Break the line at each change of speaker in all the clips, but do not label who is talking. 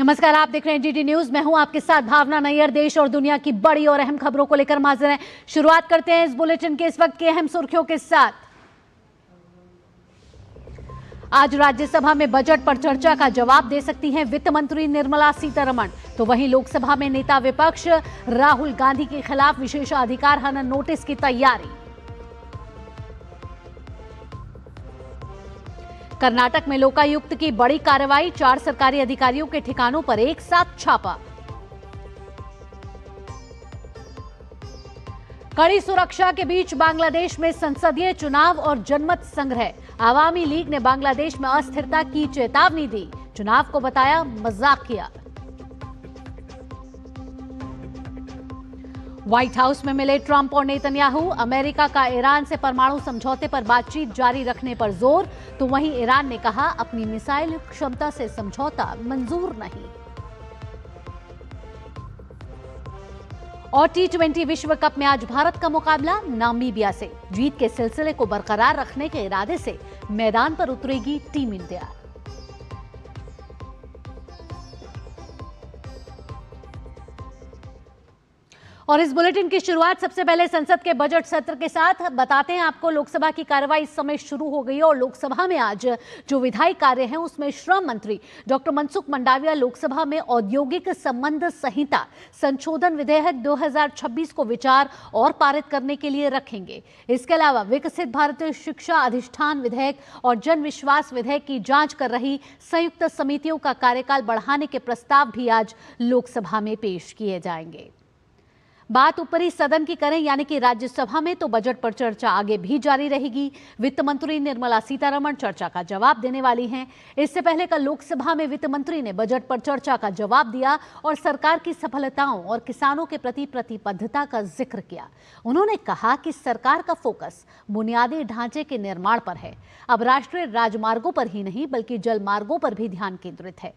नमस्कार, आप देख रहे हैं डीडी न्यूज। मैं हूं आपके साथ भावना नैयर। देश और दुनिया की बड़ी और अहम खबरों को लेकर हाजिर हैं। शुरुआत करते हैं इस बुलेटिन के इस वक्त की अहम सुर्खियों के साथ। आज राज्यसभा में बजट पर चर्चा का जवाब दे सकती हैं वित्त मंत्री निर्मला सीतारमण। तो वहीं लोकसभा में नेता विपक्ष राहुल गांधी के खिलाफ विशेषाधिकार हनन नोटिस की तैयारी। कर्नाटक में लोकायुक्त की बड़ी कार्रवाई, 4 सरकारी अधिकारियों के ठिकानों पर एक साथ छापा। कड़ी सुरक्षा के बीच बांग्लादेश में संसदीय चुनाव और जनमत संग्रह। आवामी लीग ने बांग्लादेश में अस्थिरता की चेतावनी दी, चुनाव को बताया मजाकिया। व्हाइट हाउस में मिले ट्रंप और नेतन्याहू। अमेरिका का ईरान से परमाणु समझौते पर बातचीत जारी रखने पर जोर, तो वहीं ईरान ने कहा अपनी मिसाइल क्षमता से समझौता मंजूर नहीं। और टी20 विश्व कप में आज भारत का मुकाबला नामीबिया से। जीत के सिलसिले को बरकरार रखने के इरादे से मैदान पर उतरेगी टीम इंडिया। और इस बुलेटिन की शुरुआत सबसे पहले संसद के बजट सत्र के साथ बताते हैं आपको। लोकसभा की कार्रवाई इस समय शुरू हो गई है और लोकसभा में आज जो विधायी कार्य है उसमें श्रम मंत्री डॉक्टर मनसुख मंडाविया लोकसभा में औद्योगिक संबंध संहिता संशोधन विधेयक 2026 को विचार और पारित करने के लिए रखेंगे। इसके अलावा विकसित भारतीय शिक्षा अधिष्ठान विधेयक और जन विश्वास विधेयक की जांच कर रही संयुक्त समितियों का कार्यकाल बढ़ाने के प्रस्ताव भी आज लोकसभा में पेश किए जाएंगे। बात ऊपरी सदन की करें यानी कि राज्यसभा में, तो बजट पर चर्चा आगे भी जारी रहेगी। वित्त मंत्री निर्मला सीतारमण चर्चा का जवाब देने वाली हैं। इससे पहले कल लोकसभा में वित्त मंत्री ने बजट पर चर्चा का जवाब दिया और सरकार की सफलताओं और किसानों के प्रति प्रतिबद्धता का जिक्र किया। उन्होंने कहा कि सरकार का फोकस बुनियादी ढांचे के निर्माण पर है। अब राष्ट्रीय राजमार्गों पर ही नहीं बल्कि जल मार्गों पर भी ध्यान केंद्रित है।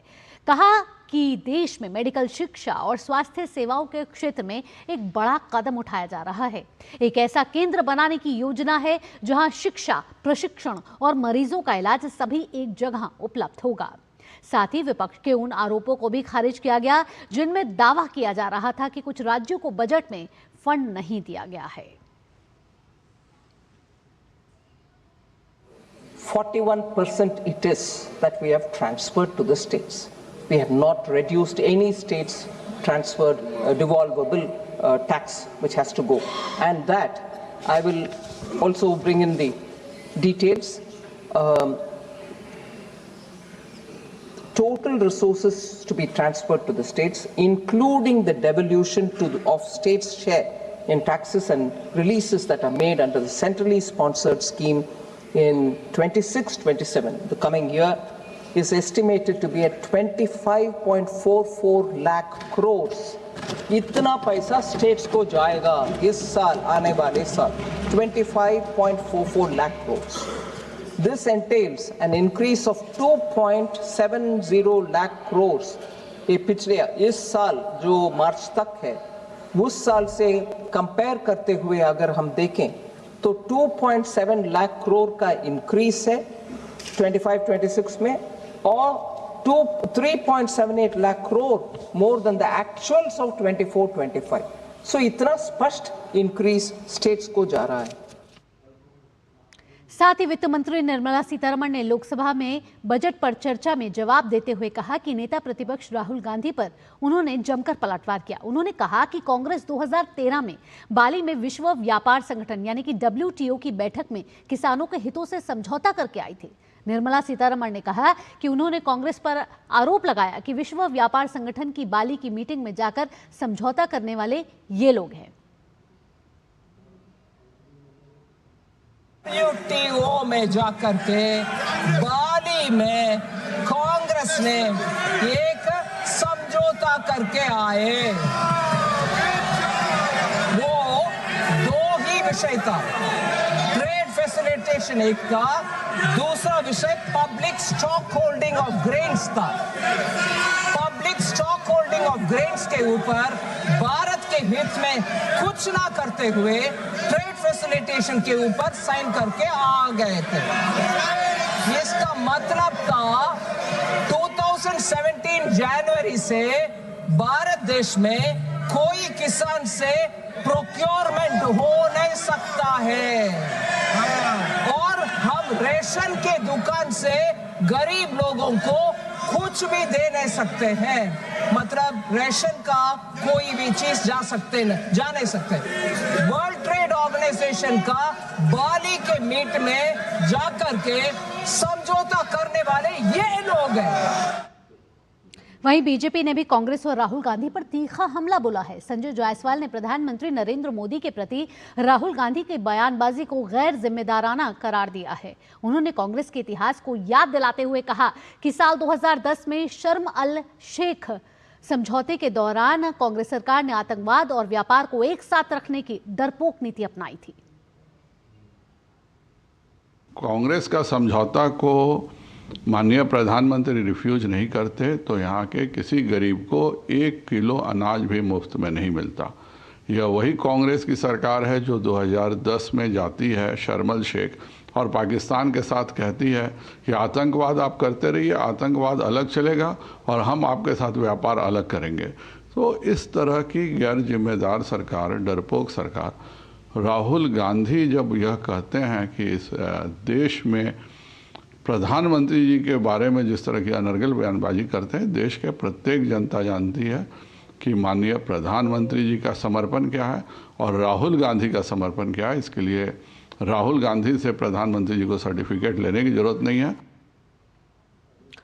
कहा कि देश में मेडिकल शिक्षा और स्वास्थ्य सेवाओं के क्षेत्र में एक बड़ा कदम उठाया जा रहा है। एक ऐसा केंद्र बनाने की योजना है जहां शिक्षा, प्रशिक्षण और मरीजों का इलाज सभी एक जगह उपलब्ध होगा। साथ ही विपक्ष के उन आरोपों को भी खारिज किया गया जिनमें दावा किया जा रहा था कि कुछ राज्यों को बजट में फंड नहीं दिया गया है।
41% it is that we have transferred to the states. We have not reduced any states transferred devolvable tax which has to go, and that I will also bring in the details. Total resources to be transferred to the states, including the devolution of states' share in taxes and releases that are made under the centrally sponsored scheme in 26-27, the coming year, is estimated to be at 25.44 lakh crores. इतना पैसा states को जाएगा इस साल, आने वाले साल 25.44 lakh crores. This entails an increase of 2.70 lakh crores. ये पिछले इस साल जो मार्च तक है उस साल से कंपेयर करते हुए अगर हम देखें तो 2.7 लाख करोड़ का इंक्रीज है 25-26 में और 3.78 lakh crore more than the actuals of 24-25। सो इतना स्पष्ट इंक्रीज स्टेट्स को जा रहा है।
साथ ही वित्त मंत्री निर्मला सीतारमण ने लोकसभा में बजट पर चर्चा में जवाब देते हुए कहा कि नेता प्रतिपक्ष राहुल गांधी पर उन्होंने जमकर पलटवार किया। उन्होंने कहा कि कांग्रेस 2013 में बाली में विश्व व्यापार संगठन यानी कि WTO की बैठक में किसानों के हितों से समझौता करके आई थी। निर्मला सीतारमण ने कहा कि उन्होंने कांग्रेस पर आरोप लगाया कि विश्व व्यापार संगठन की बाली की मीटिंग में जाकर समझौता करने वाले ये लोग हैं।
WTO में जाकर के बाली में कांग्रेस ने एक समझौता करके आए। वो 2 ही विषय था, ट्रेड फैसिलिटेशन एक था, दूसरा विषय public stock holding of grains था। Public stock holding of grains के ऊपर भारत के हित में कुछ ना करते हुए ट्रेड फैसिलिटेशन के ऊपर साइन करके आ गए थे। इसका मतलब था 2017 जनवरी से भारत देश में कोई किसान से प्रोक्योरमेंट हो नहीं सकता है और हम रेशन के दुकान से गरीब लोगों को कुछ भी दे नहीं सकते हैं। मतलब रेशन का कोई भी चीज जा नहीं सकते। वर्ल्ड ट्रेड ऑर्गेनाइजेशन का बाली के मीट में जाकर के समझौता करने वाले ये लोग हैं।
वहीं बीजेपी ने भी कांग्रेस और राहुल गांधी पर तीखा हमला बोला है। संजय जायसवाल ने प्रधानमंत्री नरेंद्र मोदी के प्रति राहुल गांधी की बयानबाजी को गैर जिम्मेदाराना करार दिया है। उन्होंने कांग्रेस के इतिहास को याद दिलाते हुए कहा कि साल 2010 में शर्म अल शेख समझौते के दौरान कांग्रेस सरकार ने आतंकवाद और व्यापार को एक साथ रखने की डरपोक नीति अपनाई थी।
कांग्रेस का समझौता को माननीय प्रधानमंत्री रिफ्यूज नहीं करते तो यहाँ के किसी गरीब को 1 किलो अनाज भी मुफ्त में नहीं मिलता। यह वही कांग्रेस की सरकार है जो 2010 में जाती है शर्म शेख और पाकिस्तान के साथ कहती है कि आतंकवाद आप करते रहिए, आतंकवाद अलग चलेगा और हम आपके साथ व्यापार अलग करेंगे। तो इस तरह की गैर जिम्मेदार सरकार, डरपोक सरकार, राहुल गांधी जब यह कहते हैं कि इस देश में प्रधानमंत्री जी के बारे में जिस तरह की अनर्गल बयानबाजी करते हैं, देश के प्रत्येक जनता जानती है कि माननीय प्रधानमंत्री जी का समर्पण क्या है और राहुल गांधी का समर्पण क्या है। इसके लिए राहुल गांधी से प्रधानमंत्री जी को सर्टिफिकेट लेने की जरूरत नहीं है।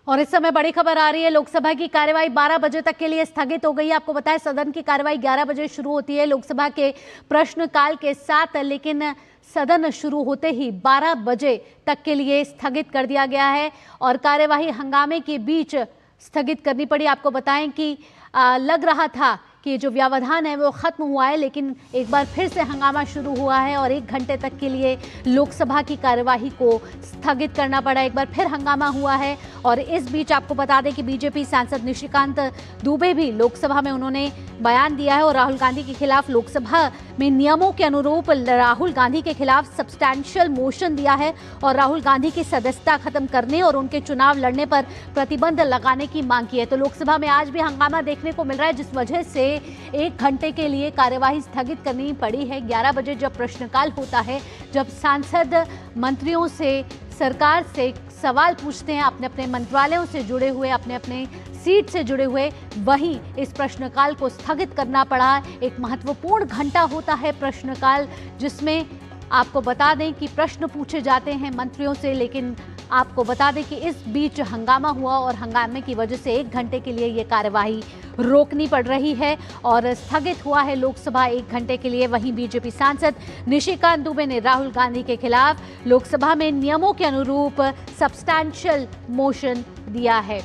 और इस समय बड़ी खबर आ रही है, लोकसभा की कार्यवाही 12 बजे तक के लिए स्थगित हो गई है। आपको बताएं सदन की कार्यवाही 11 बजे शुरू होती है लोकसभा के प्रश्नकाल के साथ, लेकिन सदन शुरू होते ही 12 बजे तक के लिए स्थगित कर दिया गया है और कार्यवाही हंगामे के बीच स्थगित करनी पड़ी। आपको बताएं कि लग रहा था कि जो व्यवधान है वो खत्म हुआ है, लेकिन एक बार फिर से हंगामा शुरू हुआ है और 1 घंटे तक के लिए लोकसभा की कार्यवाही को स्थगित करना पड़ा। एक बार फिर हंगामा हुआ है और इस बीच आपको बता दें कि बीजेपी सांसद निशिकांत दुबे भी लोकसभा में उन्होंने बयान दिया है और राहुल गांधी के खिलाफ लोकसभा में नियमों के अनुरूप राहुल गांधी के खिलाफ सब्सटैंशियल मोशन दिया है और राहुल गांधी की सदस्यता खत्म करने और उनके चुनाव लड़ने पर प्रतिबंध लगाने की मांग की है। तो लोकसभा में आज भी हंगामा देखने को मिल रहा है, जिस वजह से 1 घंटे के लिए कार्यवाही स्थगित करनी पड़ी है। 11 बजे जब प्रश्नकाल होता है, जब सांसद मंत्रियों से, सरकार से सवाल पूछते हैं, अपने अपने मंत्रालयों से जुड़े हुए, अपने अपने सीट से जुड़े हुए, वहीं इस प्रश्नकाल को स्थगित करना पड़ा। एक महत्वपूर्ण घंटा होता है प्रश्नकाल, जिसमें आपको बता दें कि प्रश्न पूछे जाते हैं मंत्रियों से, लेकिन आपको बता दें कि इस बीच हंगामा हुआ और हंगामे की वजह से 1 घंटे के लिए ये कार्यवाही रोकनी पड़ रही है और स्थगित हुआ है लोकसभा 1 घंटे के लिए। वहीं बीजेपी सांसद निशिकांत दुबे ने राहुल गांधी के खिलाफ लोकसभा में नियमों के अनुरूप सब्सटैंशियल मोशन दिया है।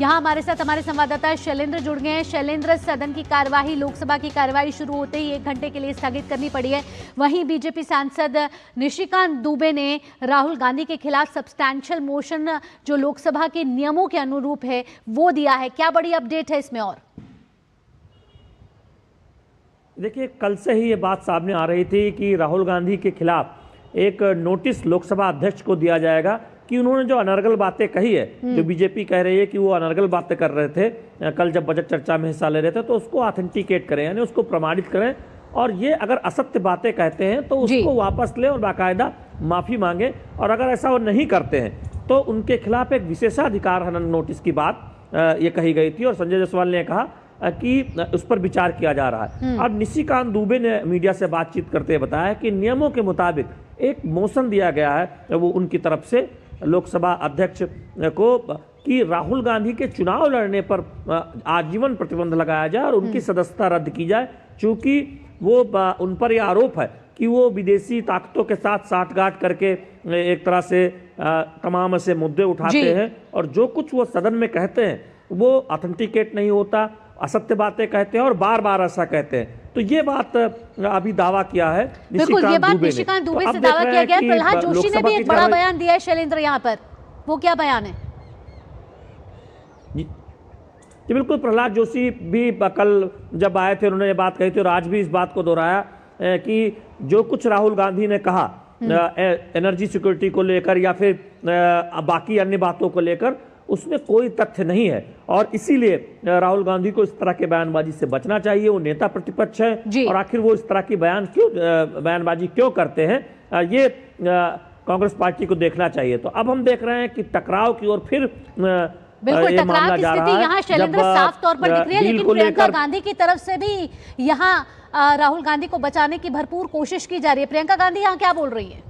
यहाँ हमारे साथ हमारे संवाददाता शैलेंद्र जुड़ गए हैं। शैलेंद्र, सदन की कार्यवाही, लोकसभा की कार्यवाही शुरू होते ही 1 घंटे के लिए स्थगित करनी पड़ी है। वहीं बीजेपी सांसद निशिकांत दुबे ने राहुल गांधी के खिलाफ सब्सटैंशियल मोशन जो लोकसभा के नियमों के अनुरूप है वो दिया है। क्या बड़ी अपडेट है इसमें? और
देखिए, कल से ही ये बात सामने आ रही थी कि राहुल गांधी के खिलाफ एक नोटिस लोकसभा अध्यक्ष को दिया जाएगा कि उन्होंने जो अनर्गल बातें कही है, जो बीजेपी कह रही है कि वो अनर्गल बातें कर रहे थे कल जब बजट चर्चा में हिस्सा ले रहे थे, तो उसको ऑथेंटिकेट करें, यानी उसको प्रमाणित करें और ये अगर असत्य बातें कहते हैं तो उसको वापस लें और बाकायदा माफी मांगे। और अगर ऐसा वो नहीं करते हैं तो उनके खिलाफ एक विशेषाधिकार हनन नोटिस की बात ये कही गई थी और संजय जायसवाल ने कहा कि उस पर विचार किया जा रहा है। अब निशिकांत दुबे ने मीडिया से बातचीत करते हुए बताया कि नियमों के मुताबिक एक मोशन दिया गया है वो उनकी तरफ से लोकसभा अध्यक्ष को कि राहुल गांधी के चुनाव लड़ने पर आजीवन प्रतिबंध लगाया जाए और उनकी सदस्यता रद्द की जाए, चूंकि वो उन पर यह आरोप है कि वो विदेशी ताकतों के साथ साठगांठ करके एक तरह से तमाम ऐसे मुद्दे उठाते हैं और जो कुछ वो सदन में कहते हैं वो ऑथेंटिकेट नहीं होता, असत्य बातें कहते हैं और बार बार ऐसा कहते हैं। तो ये बात अभी दावा किया है
निशिकांत दुबे से दावा किया गया। प्रहलाद जोशी ने भी एक बड़ा बयान दिया है शैलेंद्र यहाँ पर, वो क्या बयान है?
जी बिल्कुल, प्रहलाद जोशी भी कल जब आए थे उन्होंने ये बात कही थी और आज भी इस बात को दोहराया कि जो कुछ राहुल गांधी ने कहा एनर्जी सिक्योरिटी को लेकर या फिर बाकी अन्य बातों को लेकर, उसमें कोई तथ्य नहीं है। और इसीलिए राहुल गांधी को इस तरह के बयानबाजी से बचना चाहिए। वो नेता प्रतिपक्ष है और आखिर वो इस तरह की बयानबाजी क्यों करते हैं, ये कांग्रेस पार्टी को देखना चाहिए। तो अब हम देख रहे हैं कि टकराव की ओर फिर
बिल्कुल टकराव की स्थिति यहाँ शैलेंद्र साफ तौर पर दिख रही है, लेकिन प्रियंका गांधी की तरफ से भी यहाँ राहुल गांधी को बचाने की भरपूर कोशिश की जा रही है। प्रियंका गांधी यहाँ क्या बोल रही है?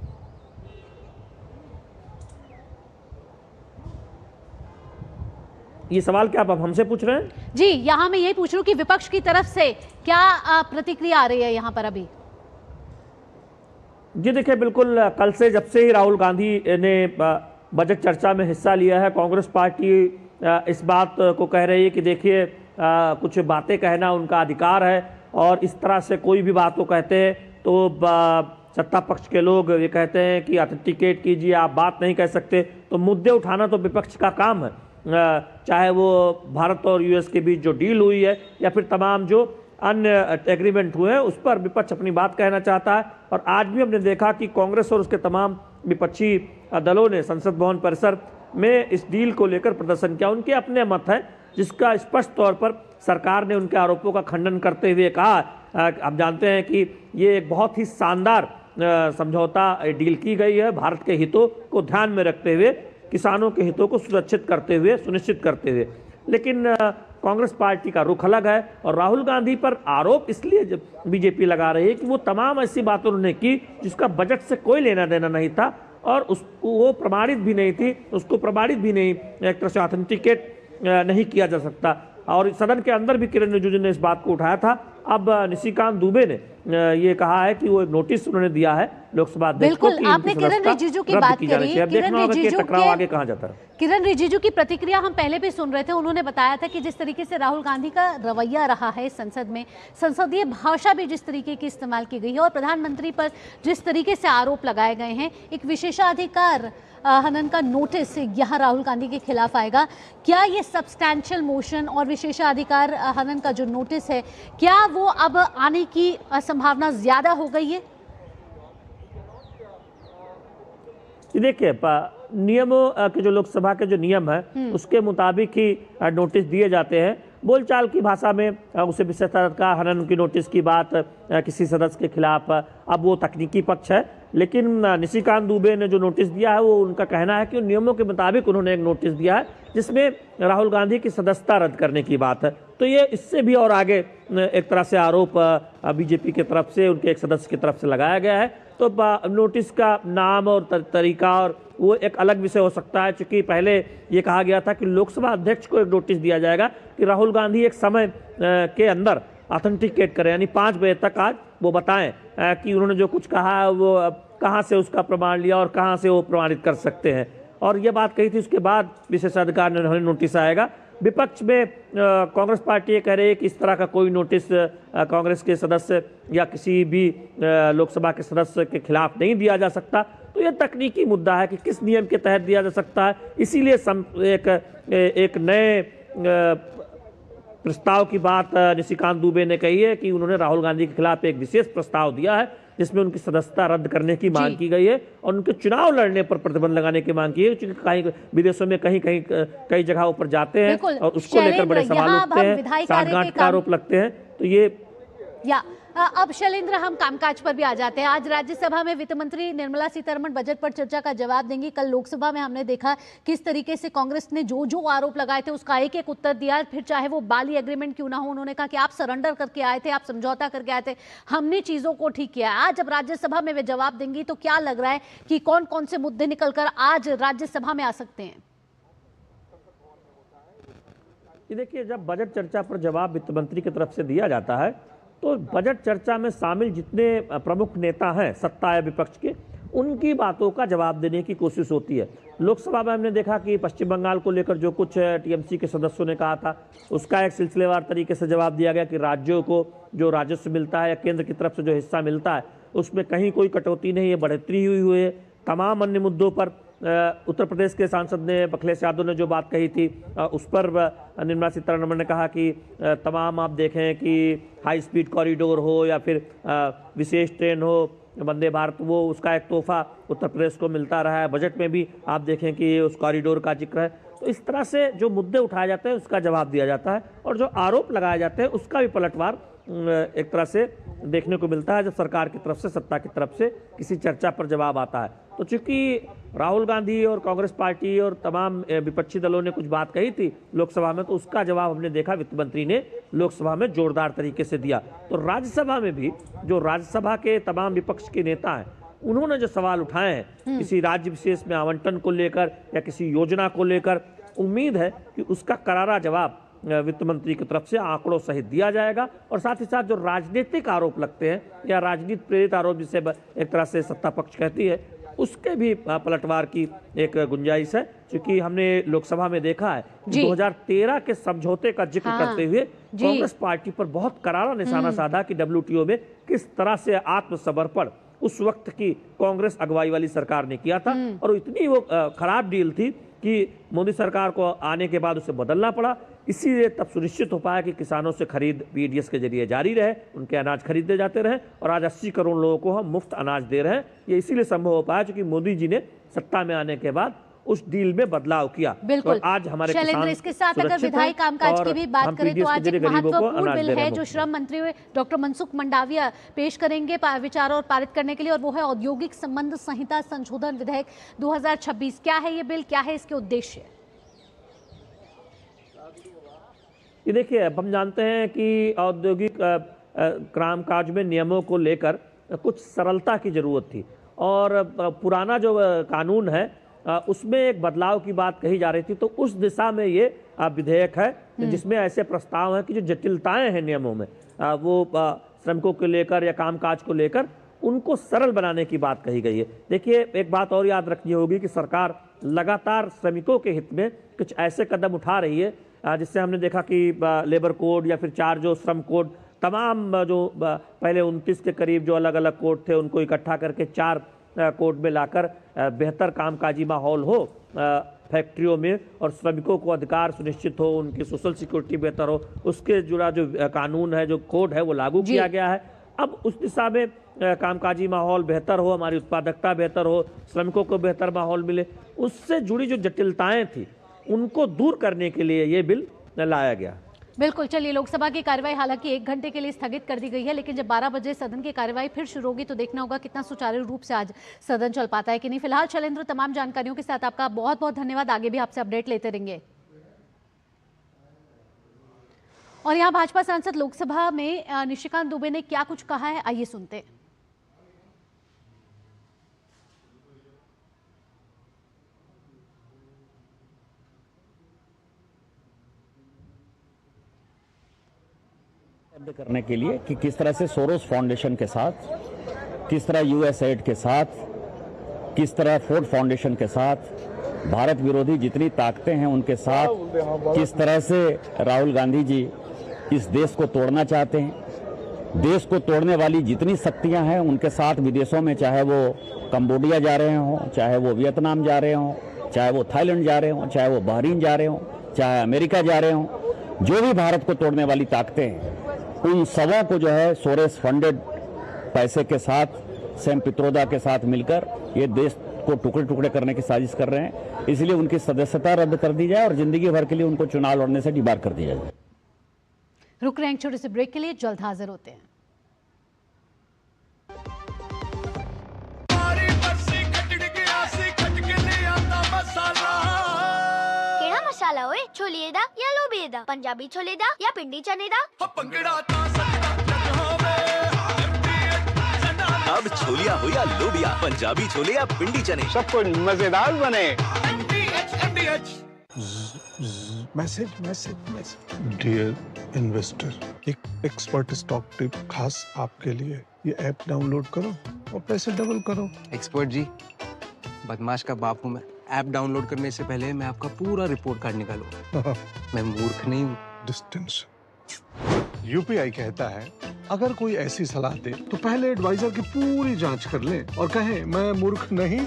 ये सवाल क्या आप हमसे पूछ रहे हैं?
जी, यहाँ मैं यही पूछ रही हूँ कि विपक्ष की तरफ से क्या प्रतिक्रिया आ रही है यहाँ पर अभी?
जी देखिए, बिल्कुल कल से जब से ही राहुल गांधी ने बजट चर्चा में हिस्सा लिया है, कांग्रेस पार्टी इस बात को कह रही है कि देखिए कुछ बातें कहना उनका अधिकार है और इस तरह से कोई भी बात को कहते हैं तो सत्ता पक्ष के लोग ये कहते हैं कि ऑथेंटिकेट कीजिए, आप बात नहीं कह सकते। तो मुद्दे उठाना तो विपक्ष का काम है, चाहे वो भारत और यूएस के बीच जो डील हुई है या फिर तमाम जो अन्य एग्रीमेंट हुए हैं उस पर विपक्ष अपनी बात कहना चाहता है। और आज भी हमने देखा कि कांग्रेस और उसके तमाम विपक्षी दलों ने संसद भवन परिसर में इस डील को लेकर प्रदर्शन किया। उनके अपने मत हैं, जिसका स्पष्ट तौर पर सरकार ने उनके आरोपों का खंडन करते हुए कहा, आप जानते हैं कि ये एक बहुत ही शानदार समझौता डील की गई है, भारत के हितों को ध्यान में रखते हुए, किसानों के हितों को सुरक्षित करते हुए, सुनिश्चित करते हुए। लेकिन कांग्रेस पार्टी का रुख अलग है और राहुल गांधी पर आरोप इसलिए बीजेपी लगा रही है कि वो तमाम ऐसी बातें उन्होंने की जिसका बजट से कोई लेना देना नहीं था और वो प्रमाणित भी नहीं थी, उसको प्रमाणित भी नहीं, एक तरह से ऑथेंटिकेट नहीं किया जा सकता। और सदन के अंदर भी किरण रिजिजू ने इस बात को उठाया था। अब निशिकांत दुबे ने ये कहा है कि वो एक नोटिस उन्होंने दिया है लोकसभा अध्यक्ष को कि
आपने किरण रिजिजू की बात करी, किरण रिजिजू की प्रतिक्रिया हम पहले भी सुन रहे थे। उन्होंने बताया था कि जिस तरीके से राहुल गांधी का रवैया रहा है संसद में, संसदीय भाषा भी जिस तरीके की इस्तेमाल की गई है और प्रधानमंत्री पर जिस तरीके से आरोप लगाए गए हैं, एक विशेषाधिकार हनन का नोटिस यहाँ राहुल गांधी के खिलाफ आएगा। क्या ये सब्सटैंशियल मोशन और विशेषाधिकार हनन का जो नोटिस है, क्या वो अब आने की संभावना ज्यादा हो गई है?
देखिए, नियमों के जो लोकसभा के जो नियम है उसके मुताबिक ही नोटिस दिए जाते हैं। बोलचाल की भाषा में उसे विशेषाधिकार हनन की नोटिस की बात किसी सदस्य के खिलाफ, अब वो तकनीकी पक्ष है। लेकिन निशिकांत दुबे ने जो नोटिस दिया है वो उनका कहना है कि नियमों के मुताबिक उन्होंने एक नोटिस दिया है जिसमें राहुल गांधी की सदस्यता रद्द करने की बात है। तो ये इससे भी और आगे एक तरह से आरोप बीजेपी की तरफ से, उनके एक सदस्य की तरफ से लगाया गया है। तो नोटिस का नाम और तरीका और वो एक अलग विषय हो सकता है, क्योंकि पहले ये कहा गया था कि लोकसभा अध्यक्ष को एक नोटिस दिया जाएगा कि राहुल गांधी एक समय के अंदर ऑथेंटिकेट करें, यानी 5 बजे तक आज वो बताएं कि उन्होंने जो कुछ कहा वो कहाँ से उसका प्रमाण लिया और कहाँ से वो प्रमाणित कर सकते हैं। और ये बात कही थी, उसके बाद विशेषाधिकार नोटिस आएगा। विपक्ष में कांग्रेस पार्टी ये कह रही है कि इस तरह का कोई नोटिस कांग्रेस के सदस्य या किसी भी लोकसभा के सदस्य के खिलाफ नहीं दिया जा सकता। तो ये तकनीकी मुद्दा है कि किस नियम के तहत दिया जा सकता है। इसीलिए एक नए प्रस्ताव की बात निशिकांत दुबे ने कही है कि उन्होंने राहुल गांधी के खिलाफ एक विशेष प्रस्ताव दिया है जिसमें उनकी सदस्यता रद्द करने की मांग की गई है और उनके चुनाव लड़ने पर प्रतिबंध लगाने की मांग की है, क्योंकि कहीं विदेशों में कई जगहों पर जाते हैं और उसको लेकर बड़े सवाल उठते हैं, साठगांठ का आरोप लगते हैं। तो ये
अब शैलेंद्र, हम कामकाज पर भी आ जाते हैं। आज राज्यसभा में वित्त मंत्री निर्मला सीतारमण बजट पर चर्चा का जवाब देंगी। कल लोकसभा में हमने देखा किस तरीके से कांग्रेस ने जो जो आरोप लगाए थे उसका एक एक उत्तर दिया। फिर चाहे वो बाली एग्रीमेंट क्यों ना हो, उन्होंने कहा कि आप सरेंडर करके आए थे, आप समझौता करके आए थे, हमने चीजों को ठीक किया। आज जब राज्यसभा में वे जवाब देंगी तो क्या लग रहा है कि कौन कौन से मुद्दे निकलकर आज राज्यसभा में आ सकते हैं?
देखिए, जब बजट चर्चा पर जवाब वित्त मंत्री की तरफ से दिया जाता है तो बजट चर्चा में शामिल जितने प्रमुख नेता हैं सत्ता या विपक्ष के, उनकी बातों का जवाब देने की कोशिश होती है। लोकसभा में हमने देखा कि पश्चिम बंगाल को लेकर जो कुछ टीएमसी के सदस्यों ने कहा था उसका एक सिलसिलेवार तरीके से जवाब दिया गया कि राज्यों को जो राजस्व मिलता है या केंद्र की तरफ से जो हिस्सा मिलता है उसमें कहीं कोई कटौती नहीं है, बढ़ोतरी हुई है। तमाम अन्य मुद्दों पर उत्तर प्रदेश के सांसद ने, अखिलेश यादव ने जो बात कही थी उस पर निर्मला सीतारमण ने कहा कि तमाम आप देखें कि हाई स्पीड कॉरिडोर हो या फिर विशेष ट्रेन हो, वंदे भारत, वो उसका एक तोहफा उत्तर प्रदेश को मिलता रहा है। बजट में भी आप देखें कि उस कॉरिडोर का जिक्र है। तो इस तरह से जो मुद्दे उठाए जाते हैं उसका जवाब दिया जाता है, और जो आरोप लगाए जाते हैं उसका भी पलटवार एक तरह से देखने को मिलता है जब सरकार की तरफ से, सत्ता की तरफ से किसी चर्चा पर जवाब आता है। तो चूंकि राहुल गांधी और कांग्रेस पार्टी और तमाम विपक्षी दलों ने कुछ बात कही थी लोकसभा में, तो उसका जवाब हमने देखा वित्त मंत्री ने लोकसभा में जोरदार तरीके से दिया। तो राज्यसभा में भी जो राज्यसभा के तमाम विपक्ष के नेता हैं उन्होंने जो सवाल उठाए हैं किसी राज्य विशेष में आवंटन को लेकर या किसी योजना को लेकर, उम्मीद है कि उसका करारा जवाब वित्त मंत्री की तरफ से आंकड़ों सहित दिया जाएगा। और साथ ही साथ जो राजनीतिक आरोप लगते हैं या राजनीति प्रेरित आरोप जिसे एक तरह से सत्ता पक्ष कहती है, उसके भी पलटवार की एक गुंजाइश है। क्योंकि हमने लोकसभा में देखा है 2013 के समझौते का जिक्र करते हुए कांग्रेस पार्टी पर बहुत करारा निशाना साधा कि WTO में किस तरह से आत्मसमर्पण उस वक्त की कांग्रेस अगुवाई वाली सरकार ने किया था, और इतनी वो खराब डील थी कि मोदी सरकार को आने के बाद उसे बदलना पड़ा। इसीलिए तब सुनिश्चित हो पाया कि किसानों से खरीद BDS के जरिए जारी रहे, उनके अनाज खरीदे जाते रहे, और आज 80 करोड़ लोगों को हम मुफ्त अनाज दे रहे हैं। ये इसीलिए संभव हो पाया क्योंकि मोदी जी ने सत्ता में आने के बाद उस डील में बदलाव किया।
बिल्कुल।
तो आज हमारे
शैलेंद्र, इसके साथ अगर विधायी कामकाज की भी बात करें तो आज एक महत्वपूर्ण बिल है जो श्रम मंत्री डॉक्टर मनसुख मंडाविया पेश करेंगे विचार और पारित करने के लिए, और वो है औद्योगिक संबंध संहिता संशोधन विधेयक 2026। क्या है ये बिल, क्या है इसके उद्देश्य?
ये देखिए, अब हम जानते हैं कि औद्योगिक कामकाज में नियमों को लेकर कुछ सरलता की जरूरत थी, और पुराना जो कानून है उसमें एक बदलाव की बात कही जा रही थी। तो उस दिशा में ये विधेयक है जिसमें ऐसे प्रस्ताव हैं कि जो जटिलताएं हैं नियमों में वो श्रमिकों को लेकर या कामकाज को लेकर उनको सरल बनाने की बात कही गई है। देखिए, एक बात और याद रखनी होगी कि सरकार लगातार श्रमिकों के हित में कुछ ऐसे कदम उठा रही है जिससे हमने देखा कि लेबर कोड या फिर 4 जो श्रम कोड, तमाम जो पहले 29 के करीब जो अलग अलग कोड थे उनको इकट्ठा करके 4 कोड में लाकर बेहतर कामकाजी माहौल हो फैक्ट्रियों में, और श्रमिकों को अधिकार सुनिश्चित हो, उनकी सोशल सिक्योरिटी बेहतर हो, उसके जुड़ा जो कानून है, जो कोड है, वो लागू किया गया है। अब उस दिशा में कामकाजी माहौल बेहतर हो, हमारी उत्पादकता बेहतर हो, श्रमिकों को बेहतर माहौल मिले, उससे जुड़ी जो जटिलताएं थी उनको दूर करने के लिए ये बिल लाया गया।
बिल्कुल। चलिए, लोकसभा की कार्यवाही हालांकि 1 घंटे के लिए स्थगित कर दी गई है, लेकिन जब 12 बजे सदन की कार्यवाही फिर शुरू होगी तो देखना होगा कितना सुचारू रूप से आज सदन चल पाता है कि नहीं। फिलहाल शैलेंद्र, तमाम जानकारियों के साथ आपका बहुत बहुत धन्यवाद। आगे भी आपसे अपडेट लेते रहेंगे। और यहाँ भाजपा सांसद लोकसभा में निशिकांत दुबे ने क्या कुछ कहा है, आइए सुनते हैं।
करने के लिए कि किस तरह से सोरोस फाउंडेशन के साथ, किस तरह USAID के साथ, किस तरह फोर्ड फाउंडेशन के साथ, भारत विरोधी जितनी ताकतें हैं उनके साथ किस तरह से राहुल गांधी जी इस देश को तोड़ना चाहते हैं। देश को तोड़ने वाली जितनी शक्तियां हैं उनके साथ विदेशों में, चाहे वो कंबोडिया जा रहे हों, चाहे वो वियतनाम जा रहे हों, चाहे वो थाईलैंड जा रहे हों, चाहे वो बहरीन जा रहे हों, चाहे अमेरिका जा रहे हों, जो भी भारत को तोड़ने वाली ताकतें हैं उन सबों को जो है सोरेस फंडेड पैसे के साथ सैम पित्रोदा के साथ मिलकर ये देश को टुकड़े टुकड़े करने की साजिश कर रहे हैं। इसलिए उनकी सदस्यता रद्द कर दी जाए और जिंदगी भर के लिए उनको चुनाव लड़ने से डिबार कर दिया जाए।
रुक रहे हैं छोटे से ब्रेक के लिए, जल्द हाजिर होते हैं।
मसाला ओए, छोलिए दा या लोबिए दा, पंजाबी छोले दा या पिंडी चने दा।
अब छोलिया हो या लोबिया, पंजाबी छोले या पिंडी चने,
सब कुछ मजेदार बने।
Message message message dear investor, एक एक्सपर्ट स्टॉक टिप खास आपके लिए। ये ऐप डाउनलोड करो और पैसे डबल करो।
एक्सपर्ट जी, बदमाश का बाप हूँ मैं। ऐप डाउनलोड करने से पहले मैं आपका पूरा रिपोर्ट कार्ड निकालूंगा। मैं मूर्ख नहीं हूँ।
डिस्टेंस UPI कहता है अगर कोई ऐसी सलाह दे तो पहले एडवाइजर की पूरी जांच कर ले और कहे मैं मूर्ख नहीं।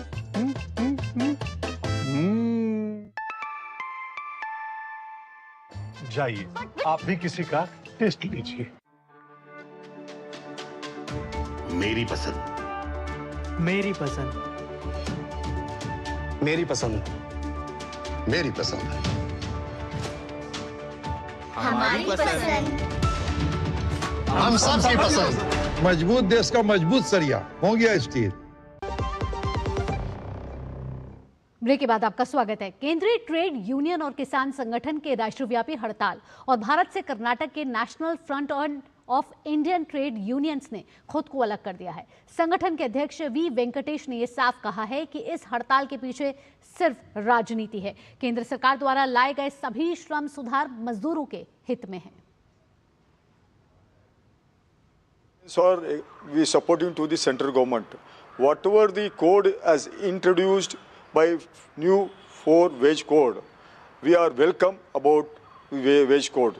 जाइए, आप भी किसी का टेस्ट लीजिए।
मेरी पसंद,
मेरी पसंद,
मेरी पसंद, मेरी पसंद है।
हमारी पसंद।
हम सबकी पसंद।
मजबूत देश का मजबूत सरिया हो गया स्टील।
ब्रेक के बाद आपका स्वागत है। केंद्रीय ट्रेड यूनियन और किसान संगठन के राष्ट्रव्यापी हड़ताल और भारत से कर्नाटक के national front of Indian trade unions ने खुद को अलग कर दिया है। संगठन के अध्यक्ष वी वेंकटेश ने यह साफ कहा है कि इस हड़ताल के पीछे सिर्फ राजनीति है। केंद्र सरकार द्वारा लाए गए सभी श्रम सुधार मजदूरों के हित में है।
Sir, we supporting to the central government. Whatever the code as introduced by new 4 wage code, we are welcome about wage code.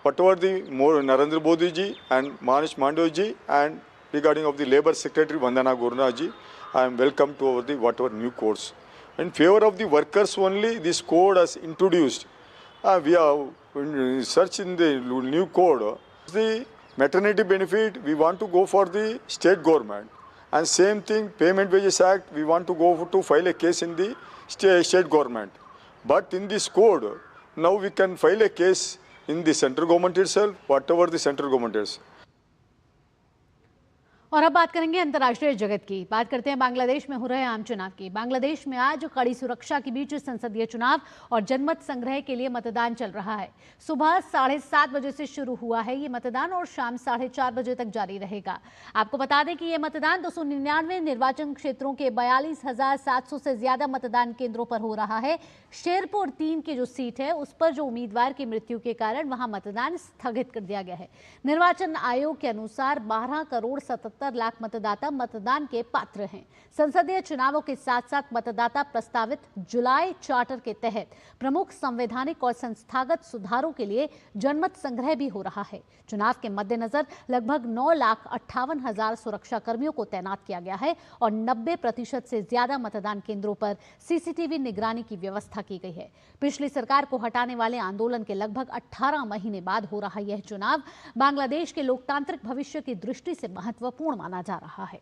Whatever the more Narendra Modi ji and Manish Mandoy ji and regarding of the Labour Secretary Vandana Gurna ji, I am welcome to the whatever new codes. In favor of the workers only, this code as introduced. We are searching the new code. The maternity benefit, we want to go for the state government. And same thing, Payment Wages Act, we want to go to file a case in the state government. But in this code, now we can file a case in the central government itself, whatever the central government is.
और अब बात करेंगे अंतर्राष्ट्रीय जगत की। बात करते हैं बांग्लादेश में हो रहे आम चुनाव की। बांग्लादेश में आज कड़ी सुरक्षा के बीच संसदीय चुनाव और जनमत संग्रह के लिए मतदान चल रहा है। सुबह 7:30 बजे से शुरू हुआ है ये मतदान और शाम 4:30 बजे तक जारी रहेगा। आपको बता दें कि ये मतदान 299 निर्वाचन क्षेत्रों के 42,700 से ज्यादा मतदान केंद्रों पर हो रहा है। शेरपुर 3 की जो सीट है उस पर जो उम्मीदवार की मृत्यु के कारण वहां मतदान स्थगित कर दिया गया है। निर्वाचन आयोग के अनुसार 12 करोड़ 77 लाख मतदाता मतदान के पात्र हैं। संसदीय चुनावों के साथ साथ मतदाता प्रस्तावित जुलाई चार्टर के तहत प्रमुख संवैधानिक और संस्थागत सुधारों के लिए जनमत संग्रह भी हो रहा है। चुनाव के मद्देनजर लगभग 9,58,000 सुरक्षा कर्मियों को तैनात किया गया है और 90% से ज्यादा मतदान केंद्रों पर सीसीटीवी निगरानी की व्यवस्था की गई है। पिछली सरकार को हटाने वाले आंदोलन के लगभग 18 महीने बाद हो रहा यह चुनाव बांग्लादेश के लोकतांत्रिक भविष्य की दृष्टि से महत्वपूर्ण माना जा रहा है।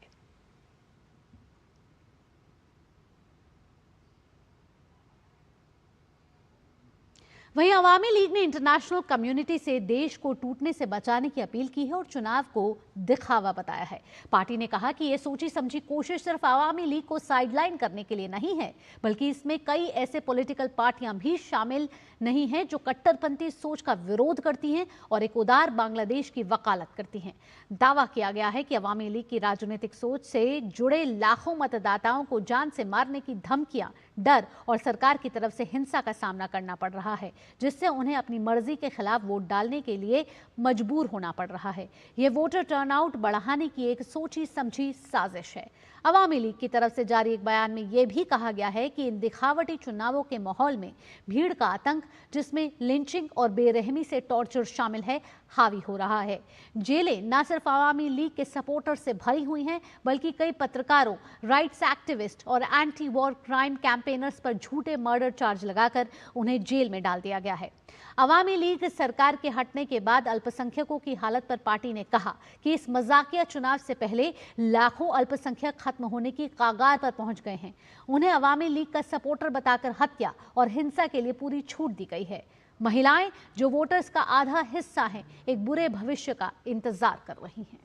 वहीं अवामी लीग ने इंटरनेशनल कम्युनिटी से देश को टूटने से बचाने की अपील की है और चुनाव को दिखावा बताया है। पार्टी ने कहा कि यह सोची समझी कोशिश सिर्फ अवामी लीग को साइडलाइन करने के लिए नहीं है, बल्कि इसमें कई ऐसे पॉलिटिकल पार्टियां भी शामिल नहीं हैं जो कट्टरपंथी सोच का विरोध करती हैं और एक उदार बांग्लादेश की वकालत करती हैं। दावा किया गया है कि अवामी लीग की राजनीतिक सोच से जुड़े लाखों मतदाताओं को जान से मारने की धमकियां, डर और सरकार की तरफ से हिंसा का सामना करना पड़ रहा है, जिससे उन्हें अपनी मर्जी के खिलाफ वोट डालने के लिए मजबूर होना पड़ रहा है। यह वोटर टर्नआउट बढ़ाने की एक सोची समझी साजिश है। अवामी लीग की तरफ से जारी एक बयान में यह भी कहा गया है कि इन दिखावटी चुनावों के माहौल में भीड़ का आतंक, जिसमें लिंचिंग और बेरहमी से टॉर्चर शामिल है, हावी हो रहा है। जेलें न सिर्फ अवामी लीग के सपोर्टर से भरी हुई हैं, बल्कि कई पत्रकारों, राइट्स एक्टिविस्ट और एंटी वॉर क्राइम कैंपेनर्स पर झूठे मर्डर चार्ज लगाकर उन्हें जेल में डाल दिया गया है। अवामी लीग सरकार के हटने के बाद अल्पसंख्यकों की हालत पर पार्टी ने कहा कि इस मजाकिया चुनाव से पहले लाखों अल्पसंख्यक खत्म होने की कागार पर पहुंच गए हैं। उन्हें अवामी लीग का सपोर्टर बताकर हत्या और हिंसा के लिए पूरी छूट दी गई है। महिलाएं, जो वोटर्स का आधा हिस्सा हैं, एक बुरे भविष्य का इंतजार कर रही हैं।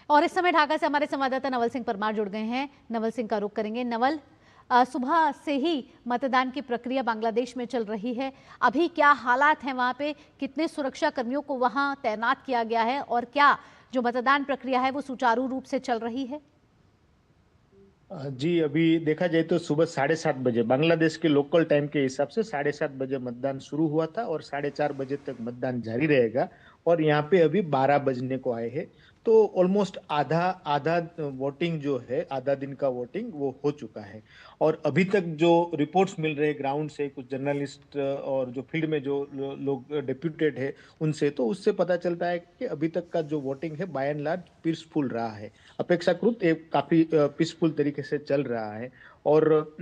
और इस समय ढाका से हमारे संवाददाता नवल सिंह परमार जुड़ गए हैं। नवल सिंह का रुख करेंगे। नवल, सुबह से ही मतदान की प्रक्रिया बांग्लादेश में चल रही है। अभी क्या हालात हैं वहां पे? कितने सुरक्षा कर्मियों को वहां तैनात किया गया है और क्या जो मतदान प्रक्रिया है वो सुचारू रूप से चल रही है?
जी, अभी देखा जाए तो सुबह 7:30 बजे बांग्लादेश के लोकल टाइम के हिसाब से 7:30 बजे मतदान शुरू हुआ था और 4:30 बजे तक मतदान जारी रहेगा। और यहाँ पे अभी 12 बजने को आए हैं, तो ऑलमोस्ट आधा वोटिंग जो है, आधा दिन का वोटिंग वो हो चुका है। और अभी तक जो रिपोर्ट्स मिल रहे हैं ग्राउंड से, कुछ जर्नलिस्ट और जो फील्ड में जो लोग डेप्यूटेड है उनसे, तो उससे पता चलता है कि अभी तक का जो वोटिंग है बाय एंड लार्ज पीसफुल रहा है, अपेक्षाकृत काफी पीसफुल तरीके से चल रहा है। और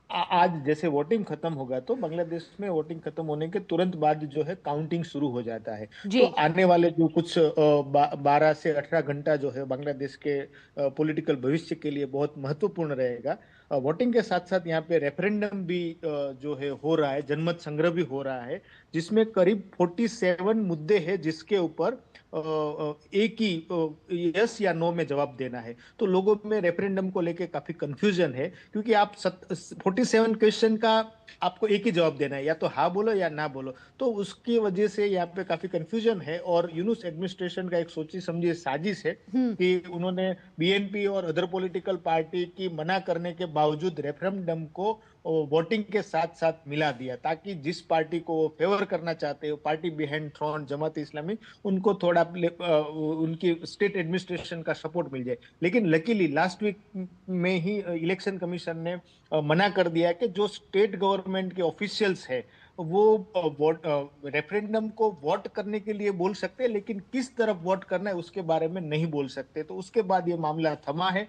आज जैसे वोटिंग खत्म होगा तो बांग्लादेश में वोटिंग खत्म होने के तुरंत बाद जो है काउंटिंग शुरू हो जाता है।
जी।
तो आने वाले जो कुछ 12 से 18 घंटा जो है बांग्लादेश के पॉलिटिकल भविष्य के लिए बहुत महत्वपूर्ण रहेगा। वोटिंग के साथ साथ यहाँ पे रेफरेंडम भी जो है हो रहा है, जनमत संग्रह भी हो रहा है, जिसमें करीब 47 मुद्दे हैं जिसके ऊपर एक ही यस या नो में जवाब देना है। तो लोगों में रेफरेंडम को लेके काफी कंफ्यूजन है, क्योंकि आप 47 क्वेश्चन का आपको एक ही जवाब देना है, या तो हाँ बोलो या ना बोलो। तो उसकी वजह से यहाँ पे काफी कंफ्यूजन है। और यूनुस एडमिनिस्ट्रेशन का एक सोची समझी साजिश है कि उन्होंने बीएनपी और अदर पॉलिटिकल पार्टी की मना करने के बावजूद रेफरेंडम को वोटिंग के साथ साथ मिला दिया, ताकि जिस पार्टी को फेवर करना चाहते हो, party behind throne Jamaat Islami, उनको थोड़ा उनकी स्टेट एडमिनिस्ट्रेशन का सपोर्ट मिल जाए। लेकिन लकीली लास्ट वीक में ही इलेक्शन कमीशन ने मना कर दिया कि जो स्टेट गवर्नमेंट के ऑफिशियल्स है वो रेफरेंडम को वोट करने के लिए बोल सकते हैं, लेकिन किस तरफ वोट करना है उसके बारे में नहीं बोल सकते। तो उसके बाद ये मामला थमा है।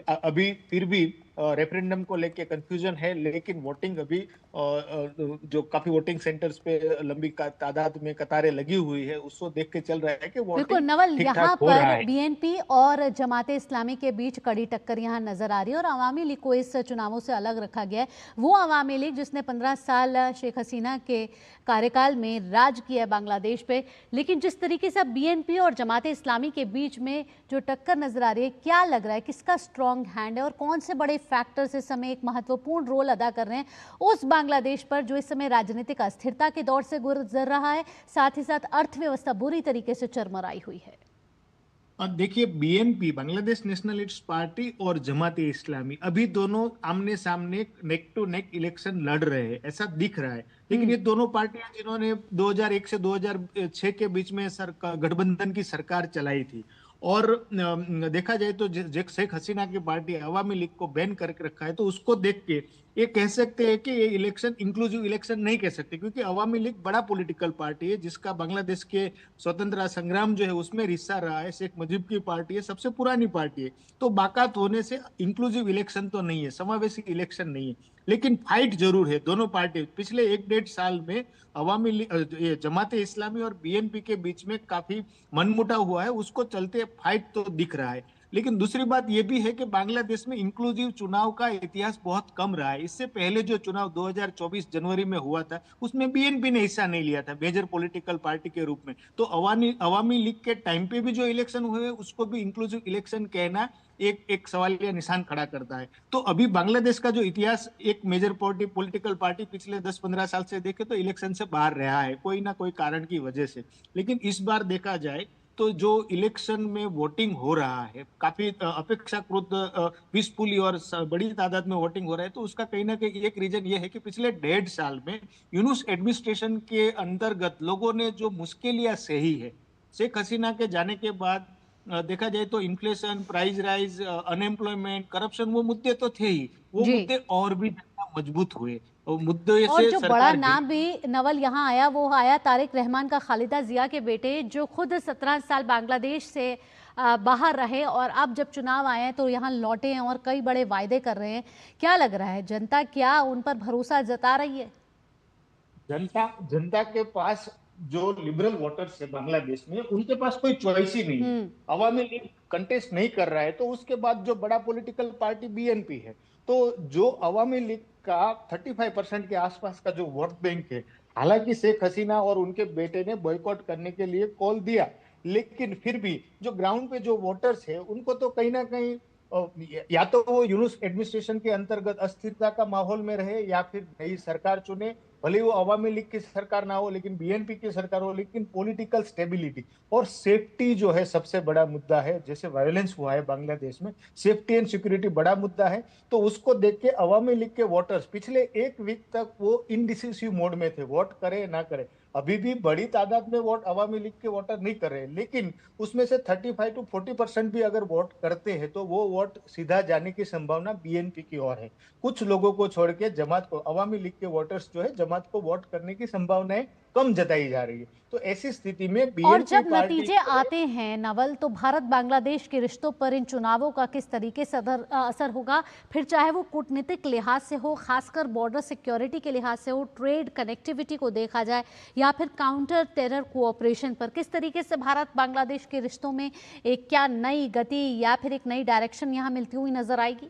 अभी फिर भी रेफरेंडम को लेके कंफ्यूजन है, लेकिन वोटिंग अभी जो काफी वोटिंग सेंटर्स पे लंबी तादाद में कतारें लगी हुई है, उसको देख के चल रहा है कि
बिल्कुल नवल, यहाँ पर बीएनपी और जमाते इस्लामी के बीच कड़ी टक्कर यहाँ नजर आ रही है और अवामी लीग को इस चुनावों से अलग रखा गया है। वो अवामी लीग जिसने 15 साल शेख हसीना के कार्यकाल में राज किया है बांग्लादेश पे, लेकिन जिस तरीके से अब बीएनपी और जमाते इस्लामी के बीच में जो टक्कर नजर आ रही है, क्या लग रहा है किसका स्ट्रॉन्ग हैंड है और कौन से बड़े फैक्टर्स इस समय एक महत्वपूर्ण रोल अदा कर रहे हैं उस बांग्लादेश पर जो इस समय राजनीतिक अस्थिरता के दौर से गुजर रहा है, साथ ही साथ अर्थव्यवस्था बुरी तरीके से चरमराई हुई है?
और देखिए, बीएनपी बांग्लादेश नेशनलिस्ट पार्टी और जमाते इस्लामी अभी दोनों आमने सामने नेक टू नेक इलेक्शन लड़ रहे हैं, ऐसा दिख रहा है। लेकिन ये दोनों पार्टियां जिन्होंने 2001 से 2006 के बीच में गठबंधन की सरकार चलाई थी, और देखा जाए तो शेख हसीना की पार्टी अवामी लीग को बैन करके रखा है, तो उसको देख के ये कह सकते हैं कि ये इलेक्शन इंक्लूसिव इलेक्शन नहीं कह सकते, क्योंकि अवामी लीग बड़ा पॉलिटिकल पार्टी है जिसका बांग्लादेश के स्वतंत्रता संग्राम जो है उसमें हिस्सा रहा है। शेख मुजीब की पार्टी है, सबसे पुरानी पार्टी है। तो बाकात होने से इंक्लूसिव इलेक्शन तो नहीं है, समावेशी इलेक्शन नहीं है, लेकिन फाइट जरूर है। दोनों पार्टी पिछले 1-1.5 साल में अवामी लीग, जमाते इस्लामी और बीएनपी के बीच में काफी मनमुटाव हुआ है, उसको चलते फाइट तो दिख रहा है। लेकिन दूसरी बात यह भी है कि बांग्लादेश में इंक्लूसिव चुनाव का इतिहास बहुत कम रहा है। इससे पहले जो चुनाव 2024 जनवरी में हुआ था उसमें बीएनपी ने हिस्सा नहीं लिया था मेजर पॉलिटिकल पार्टी के रूप में। तो अवामी लीग के टाइम पे भी जो इलेक्शन हुए उसको भी इंक्लूसिव इलेक्शन कहना एक सवालिया निशान खड़ा करता है। तो अभी बांग्लादेश का जो इतिहास, एक मेजर पॉलिटिकल पार्टी पिछले 10-15 साल से देखे तो इलेक्शन से बाहर रहा है, कोई ना कोई कारण की वजह से। लेकिन इस बार देखा जाए तो जो इलेक्शन में वोटिंग हो रहा है काफी अपेक्षाकृत पीसफुली और बड़ी तादाद में वोटिंग हो रहा है, तो उसका कहीं ना कहीं एक रीजन ये है कि पिछले 1.5 साल में यूनुस एडमिनिस्ट्रेशन के अंतर्गत लोगों ने जो मुश्किलियां सही है, शेख हसीना के जाने के बाद देखा जाए तो inflation, price rise, unemployment, corruption, वो मुद्दे तो थे ही, वो मुद्दे और भी मजबूत हुए। मुद्दे
और जो बड़ा नाम भी नवल यहाँ आया वो आया तारिक रहमान का, खालिदा जिया के बेटे, जो खुद 17 साल बांग्लादेश से बाहर रहे और अब जब चुनाव आए हैं तो यहाँ लौटे हैं और कई बड़े वायदे कर रहे हैं। क्या लग रहा है, जनता क्या उन पर भरोसा जता रही है?
जनता के पास जो लिबरल वोटर्स है बांग्लादेश में, उनके पास कोई चॉइस ही नहीं है। अवामी लीग कंटेस्ट नहीं कर रहा है, तो उसके बाद जो बड़ा पॉलिटिकल पार्टी बीएनपी है, तो जो अवामी लीग का 35% के आसपास का जो वोट बैंक है, हालांकि शेख हसीना और उनके बेटे ने बॉयकॉट करने के लिए कॉल दिया, लेकिन फिर भी जो ग्राउंड पे जो वोटर्स है उनको तो कहीं ना कहीं या तो वो यूनुस एडमिनिस्ट्रेशन के अंतर्गत अस्थिरता का माहौल में रहे या फिर नई सरकार चुने, भले वो अवामी लीग की सरकार ना हो लेकिन बीएनपी की सरकार हो, लेकिन पॉलिटिकल स्टेबिलिटी और सेफ्टी जो है सबसे बड़ा मुद्दा है। जैसे वायलेंस हुआ है बांग्लादेश में, सेफ्टी एंड सिक्योरिटी बड़ा मुद्दा है। तो उसको देख के अवामी लीग के वोटर्स पिछले 1 वीक तक वो इनडिसिसिव मोड में थे, वोट करे ना करे। अभी भी बड़ी तादाद में वोट अवामी लीग के वोटर नहीं कर रहे, लेकिन उसमें से 35 to 40% भी अगर वोट करते हैं तो वो वोट सीधा जाने की संभावना बीएनपी की ओर है। कुछ लोगों को छोड़ के जमात को, अवामी लीग के वोटर्स जो है जमात को वोट करने की संभावनाएं कम जताई जा रही है। तो ऐसी स्थिति में
और
बीएनपी
जब
पार्टी
नतीजे आते हैं नवल, तो भारत बांग्लादेश के रिश्तों पर इन चुनावों का किस तरीके से असर होगा, फिर चाहे वो कूटनीतिक लिहाज से हो, खासकर बॉर्डर सिक्योरिटी के लिहाज से हो, ट्रेड कनेक्टिविटी को देखा जाए, या फिर काउंटर टेरर कोऑपरेशन पर, किस तरीके से भारत बांग्लादेश के रिश्तों में एक क्या नई गति या फिर एक नई डायरेक्शन यहाँ मिलती हुई नजर आएगी?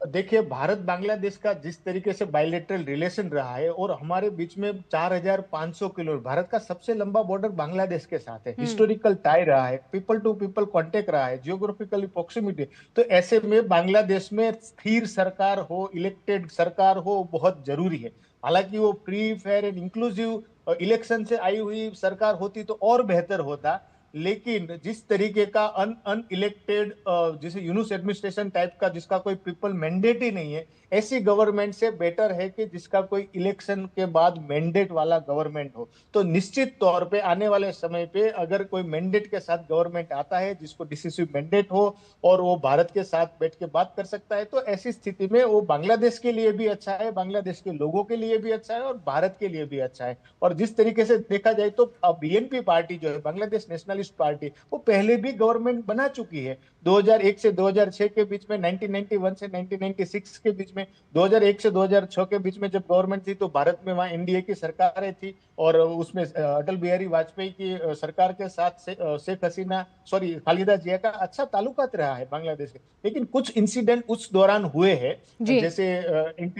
देखिए, भारत बांग्लादेश का जिस तरीके से बायलैटरल रिलेशन रहा है और हमारे बीच में 4500 किलोमीटर, भारत का सबसे लंबा बॉर्डर बांग्लादेश के साथ है, हिस्टोरिकल टाई रहा है, पीपल टू पीपल कांटेक्ट रहा है, जियोग्राफिकली प्रोक्सिमिटी। तो ऐसे में बांग्लादेश में स्थिर सरकार हो, इलेक्टेड सरकार हो, बहुत जरूरी है। हालांकि वो free fair and inclusive election से आई हुई सरकार होती तो और बेहतर होता, लेकिन जिस तरीके का अनइलेक्टेड जिसे यूनुस एडमिनिस्ट्रेशन टाइप का, जिसका कोई पीपल मैंडेट ही नहीं है, ऐसी गवर्नमेंट से बेटर है कि जिसका कोई इलेक्शन के बाद मैंडेट वाला गवर्नमेंट हो। तो निश्चित तौर पे आने वाले समय पे अगर कोई मैंडेट के साथ गवर्नमेंट आता है, जिसको डिसिसिव मैंडेट हो और वो भारत के साथ बैठ के बात कर सकता है, तो ऐसी स्थिति में वो बांग्लादेश के लिए भी अच्छा है, बांग्लादेश के लोगों के लिए भी अच्छा है और भारत के लिए भी अच्छा है। और जिस तरीके से देखा जाए तो बीएनपी पार्टी जो है, बांग्लादेश नेशनलिस्ट पार्टी, वो पहले भी गवर्नमेंट बना चुकी है। 2001 से 2006 के बीच में, 1991 से 1996 के बीच में, 2001 से 2006 के बीच में जब गवर्नमेंट थी तो भारत में वहाँ एनडीए की सरकारें थी और उसमें अटल बिहारी वाजपेयी की सरकार के साथ शेख हसीना खालिदा जिया का अच्छा ताल्लुकात रहा है बांग्लादेश के। लेकिन कुछ इंसिडेंट उस दौरान हुए हैं, जैसे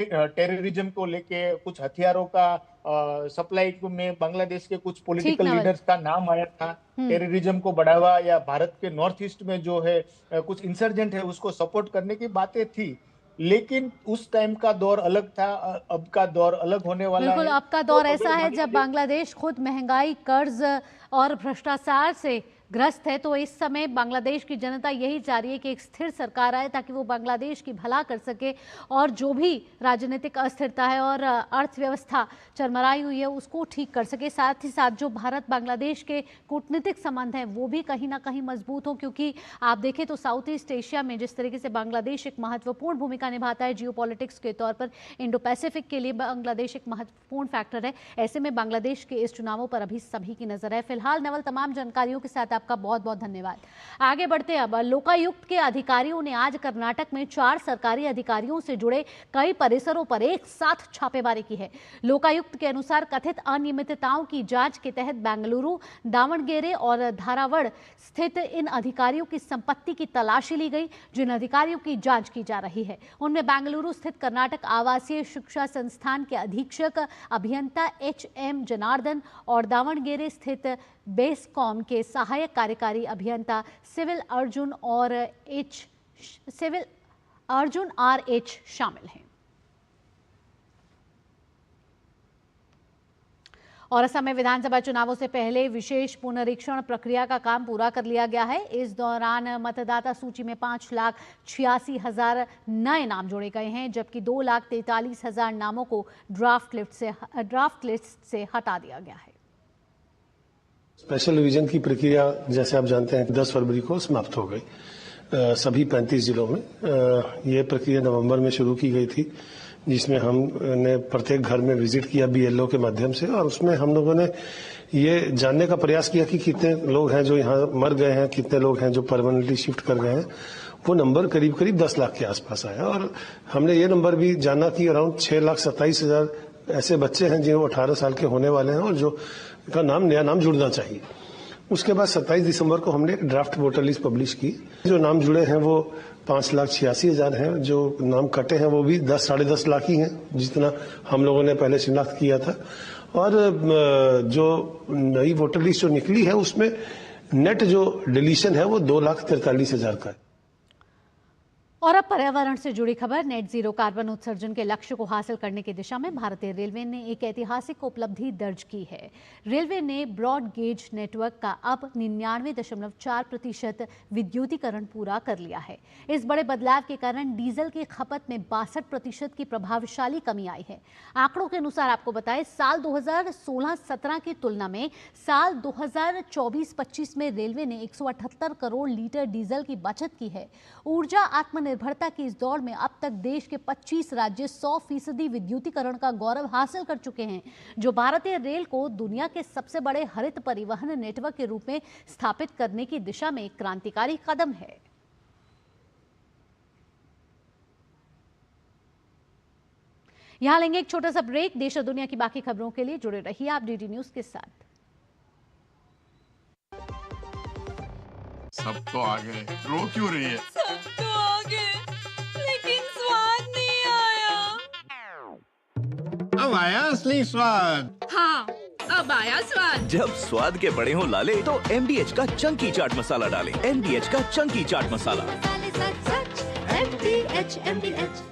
टेररिज्म को लेके कुछ हथियारों का सप्लाई में बांग्लादेश के कुछ पॉलिटिकल लीडर्स का नाम आया था, टेररिज्म को बढ़ावा या भारत के नॉर्थ ईस्ट में जो है कुछ इंसर्जेंट है उसको सपोर्ट करने की बातें थी। लेकिन उस टाइम का दौर अलग था, अब का दौर अलग होने वाला है।
बिल्कुल, अब का दौर ऐसा है जब बांग्लादेश खुद महंगाई, कर्ज और भ्रष्टाचार से ग्रस्त है। तो इस समय बांग्लादेश की जनता यही चाह रही है कि एक स्थिर सरकार आए ताकि वो बांग्लादेश की भला कर सके और जो भी राजनीतिक अस्थिरता है और अर्थव्यवस्था चरमराई हुई है उसको ठीक कर सके। साथ ही साथ जो भारत बांग्लादेश के कूटनीतिक संबंध हैं वो भी कहीं ना कहीं मजबूत हो, क्योंकि आप देखें तो साउथ ईस्ट एशिया में जिस तरीके से बांग्लादेश एक महत्वपूर्ण भूमिका निभाता है जियोपॉलिटिक्स के तौर पर, इंडो पैसिफिक के लिए बांग्लादेश एक महत्वपूर्ण फैक्टर है। ऐसे में बांग्लादेश के इस चुनावों पर अभी सभी की नजर है। फिलहाल नवल, तमाम जानकारियों के साथ आपका बहुत बहुत धन्यवाद। आगे बढ़ते अब, लोकायुक्त के अधिकारियों ने आज कर्नाटक में 4 सरकारी अधिकारियों से जुड़े कई परिसरों पर एक साथ छापेमारी की है। लोकायुक्त के अनुसार कथित अनियमितताओं की जांच के तहत बेंगलुरु, दावणगेरे और धारावड़ स्थित इन अधिकारियों की संपत्ति की तलाशी ली गई, जिन अधिकारियों की जांच की जा रही है उनमें बेंगलुरु स्थित कर्नाटक आवासीय शिक्षा संस्थान के अधीक्षक अभियंता HM जनार्दन और दावणगेरे स्थित बेस्कॉम के सहायक कार्यकारी अभियंता सिविल अर्जुन RH शामिल हैं। और असम में विधानसभा चुनावों से पहले विशेष पुनरीक्षण प्रक्रिया का काम पूरा कर लिया गया है। इस दौरान मतदाता सूची में 5,86,000 नए नाम जोड़े गए हैं, जबकि 2,43,000 नामों को ड्राफ्ट लिस्ट से हटा दिया गया है।
स्पेशल डिवीजन की प्रक्रिया जैसे आप जानते हैं 10 फरवरी को समाप्त हो गई सभी 35 जिलों में। ये प्रक्रिया नवंबर में शुरू की गई थी, जिसमें हमने प्रत्येक घर में विजिट किया BLO के माध्यम से, और उसमें हम लोगों ने ये जानने का प्रयास किया कि कितने लोग हैं जो यहाँ मर गए हैं, कितने लोग हैं जो परमानेंटली शिफ्ट कर गए हैं। वो नंबर करीब करीब 10 लाख के आसपास आया, और हमने ये नंबर भी जाना कि अराउंड 6,27,000 ऐसे बच्चे हैं जिन्हें 18 साल के होने वाले हैं और जो का नया नाम जुड़ना चाहिए। उसके बाद 27 दिसंबर को हमने ड्राफ्ट वोटर लिस्ट पब्लिश की। जो नाम जुड़े हैं वो 5,86,000 हैं, जो नाम कटे हैं वो भी 10-10.5 लाख ही हैं, जितना हम लोगों ने पहले शिनाख्त किया था। और जो नई वोटर लिस्ट जो निकली है उसमें नेट जो डिलीशन है वो 2,43,000 का है।
और अब पर्यावरण से जुड़ी खबर, नेट जीरो कार्बन उत्सर्जन के लक्ष्य को हासिल करने की दिशा में भारतीय रेलवे ने एक ऐतिहासिक उपलब्धि दर्ज की है। रेलवे ने ब्रॉड गेज नेटवर्क का अब 99.4% विद्युतीकरण पूरा कर लिया है। इस बड़े बदलाव के कारण डीजल की खपत में 62% की प्रभावशाली कमी आई है। आंकड़ों के अनुसार आपको बताएं, साल 2016-17 की तुलना में साल 2024-25 में रेलवे ने 178 करोड़ लीटर डीजल की बचत की है। ऊर्जा आत्मनिर्भर आत्मनिर्भरता की इस दौड़ में अब तक देश के 25 राज्य 100% विद्युतीकरण का गौरव हासिल कर चुके हैं, जो भारतीय रेल को दुनिया के सबसे बड़े हरित परिवहन नेटवर्क के रूप में स्थापित करने की दिशा में एक क्रांतिकारी कदम है। यहां लेंगे एक छोटा सा ब्रेक। देश और दुनिया की बाकी खबरों के लिए जुड़े रहिए आप डीडी न्यूज के साथ।
सब तो आ गए, रो क्यों रही है?
सब तो आ गए, लेकिन स्वाद नहीं आया।
अब आया असली स्वाद।
हाँ, अब आया स्वाद।
जब स्वाद के बड़े हों लाले तो MDH का चंकी चाट मसाला डालें। MDH का चंकी चाट मसाला।
MDH।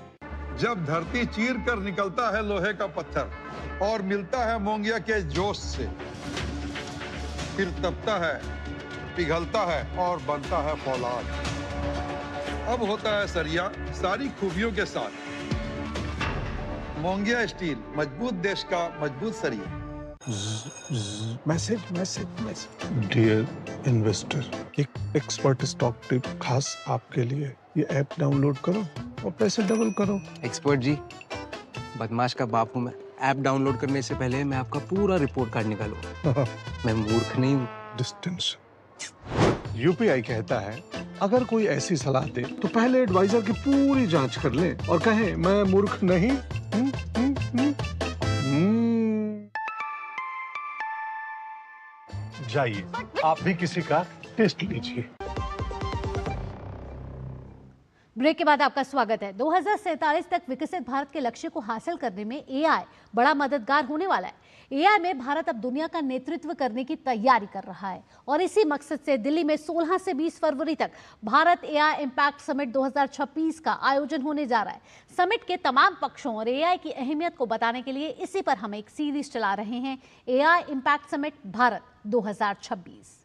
जब धरती चीर कर निकलता है लोहे का पत्थर और मिलता है मोंगिया के जोश से, फिर तपता है, पिघलता है और बनता है फौलाद। अब होता है सरिया सारी खूबियों के साथ। मोंगिया स्टील, मजबूत देश का मजबूत सरिया।
Message message message. Dear investor, एक एक्सपर्ट स्टॉक टिप खास आपके लिए। ये ऐप डाउनलोड करो और पैसे डबल करो।
एक्सपर्ट जी, बदमाश का बाप हूँ मैं। ऐप डाउनलोड करने से पहले मैं आपका पूरा रिपोर्ट कार्ड निकालूंगा। मैं मूर्ख नहीं हूँ।
डिस्टेंस। यूपीआई कहता है अगर कोई ऐसी सलाह दे तो पहले एडवाइजर की पूरी जांच कर ले और कहे मैं मूर्ख नहीं। जाइए आप भी किसी का टेस्ट लीजिए।
ब्रेक के बाद आपका स्वागत है। 2047 तक विकसित भारत के लक्ष्य को हासिल करने में एआई बड़ा मददगार होने वाला है। एआई में भारत अब दुनिया का नेतृत्व करने की तैयारी कर रहा है और इसी मकसद से दिल्ली में 16 से 20 फरवरी तक भारत एआई इम्पैक्ट समिट 2026 का आयोजन होने जा रहा है। समिट के तमाम पक्षों और एआई की अहमियत को बताने के लिए इसी पर हम एक सीरीज चला रहे हैं, एआई इम्पैक्ट समिट भारत 2026।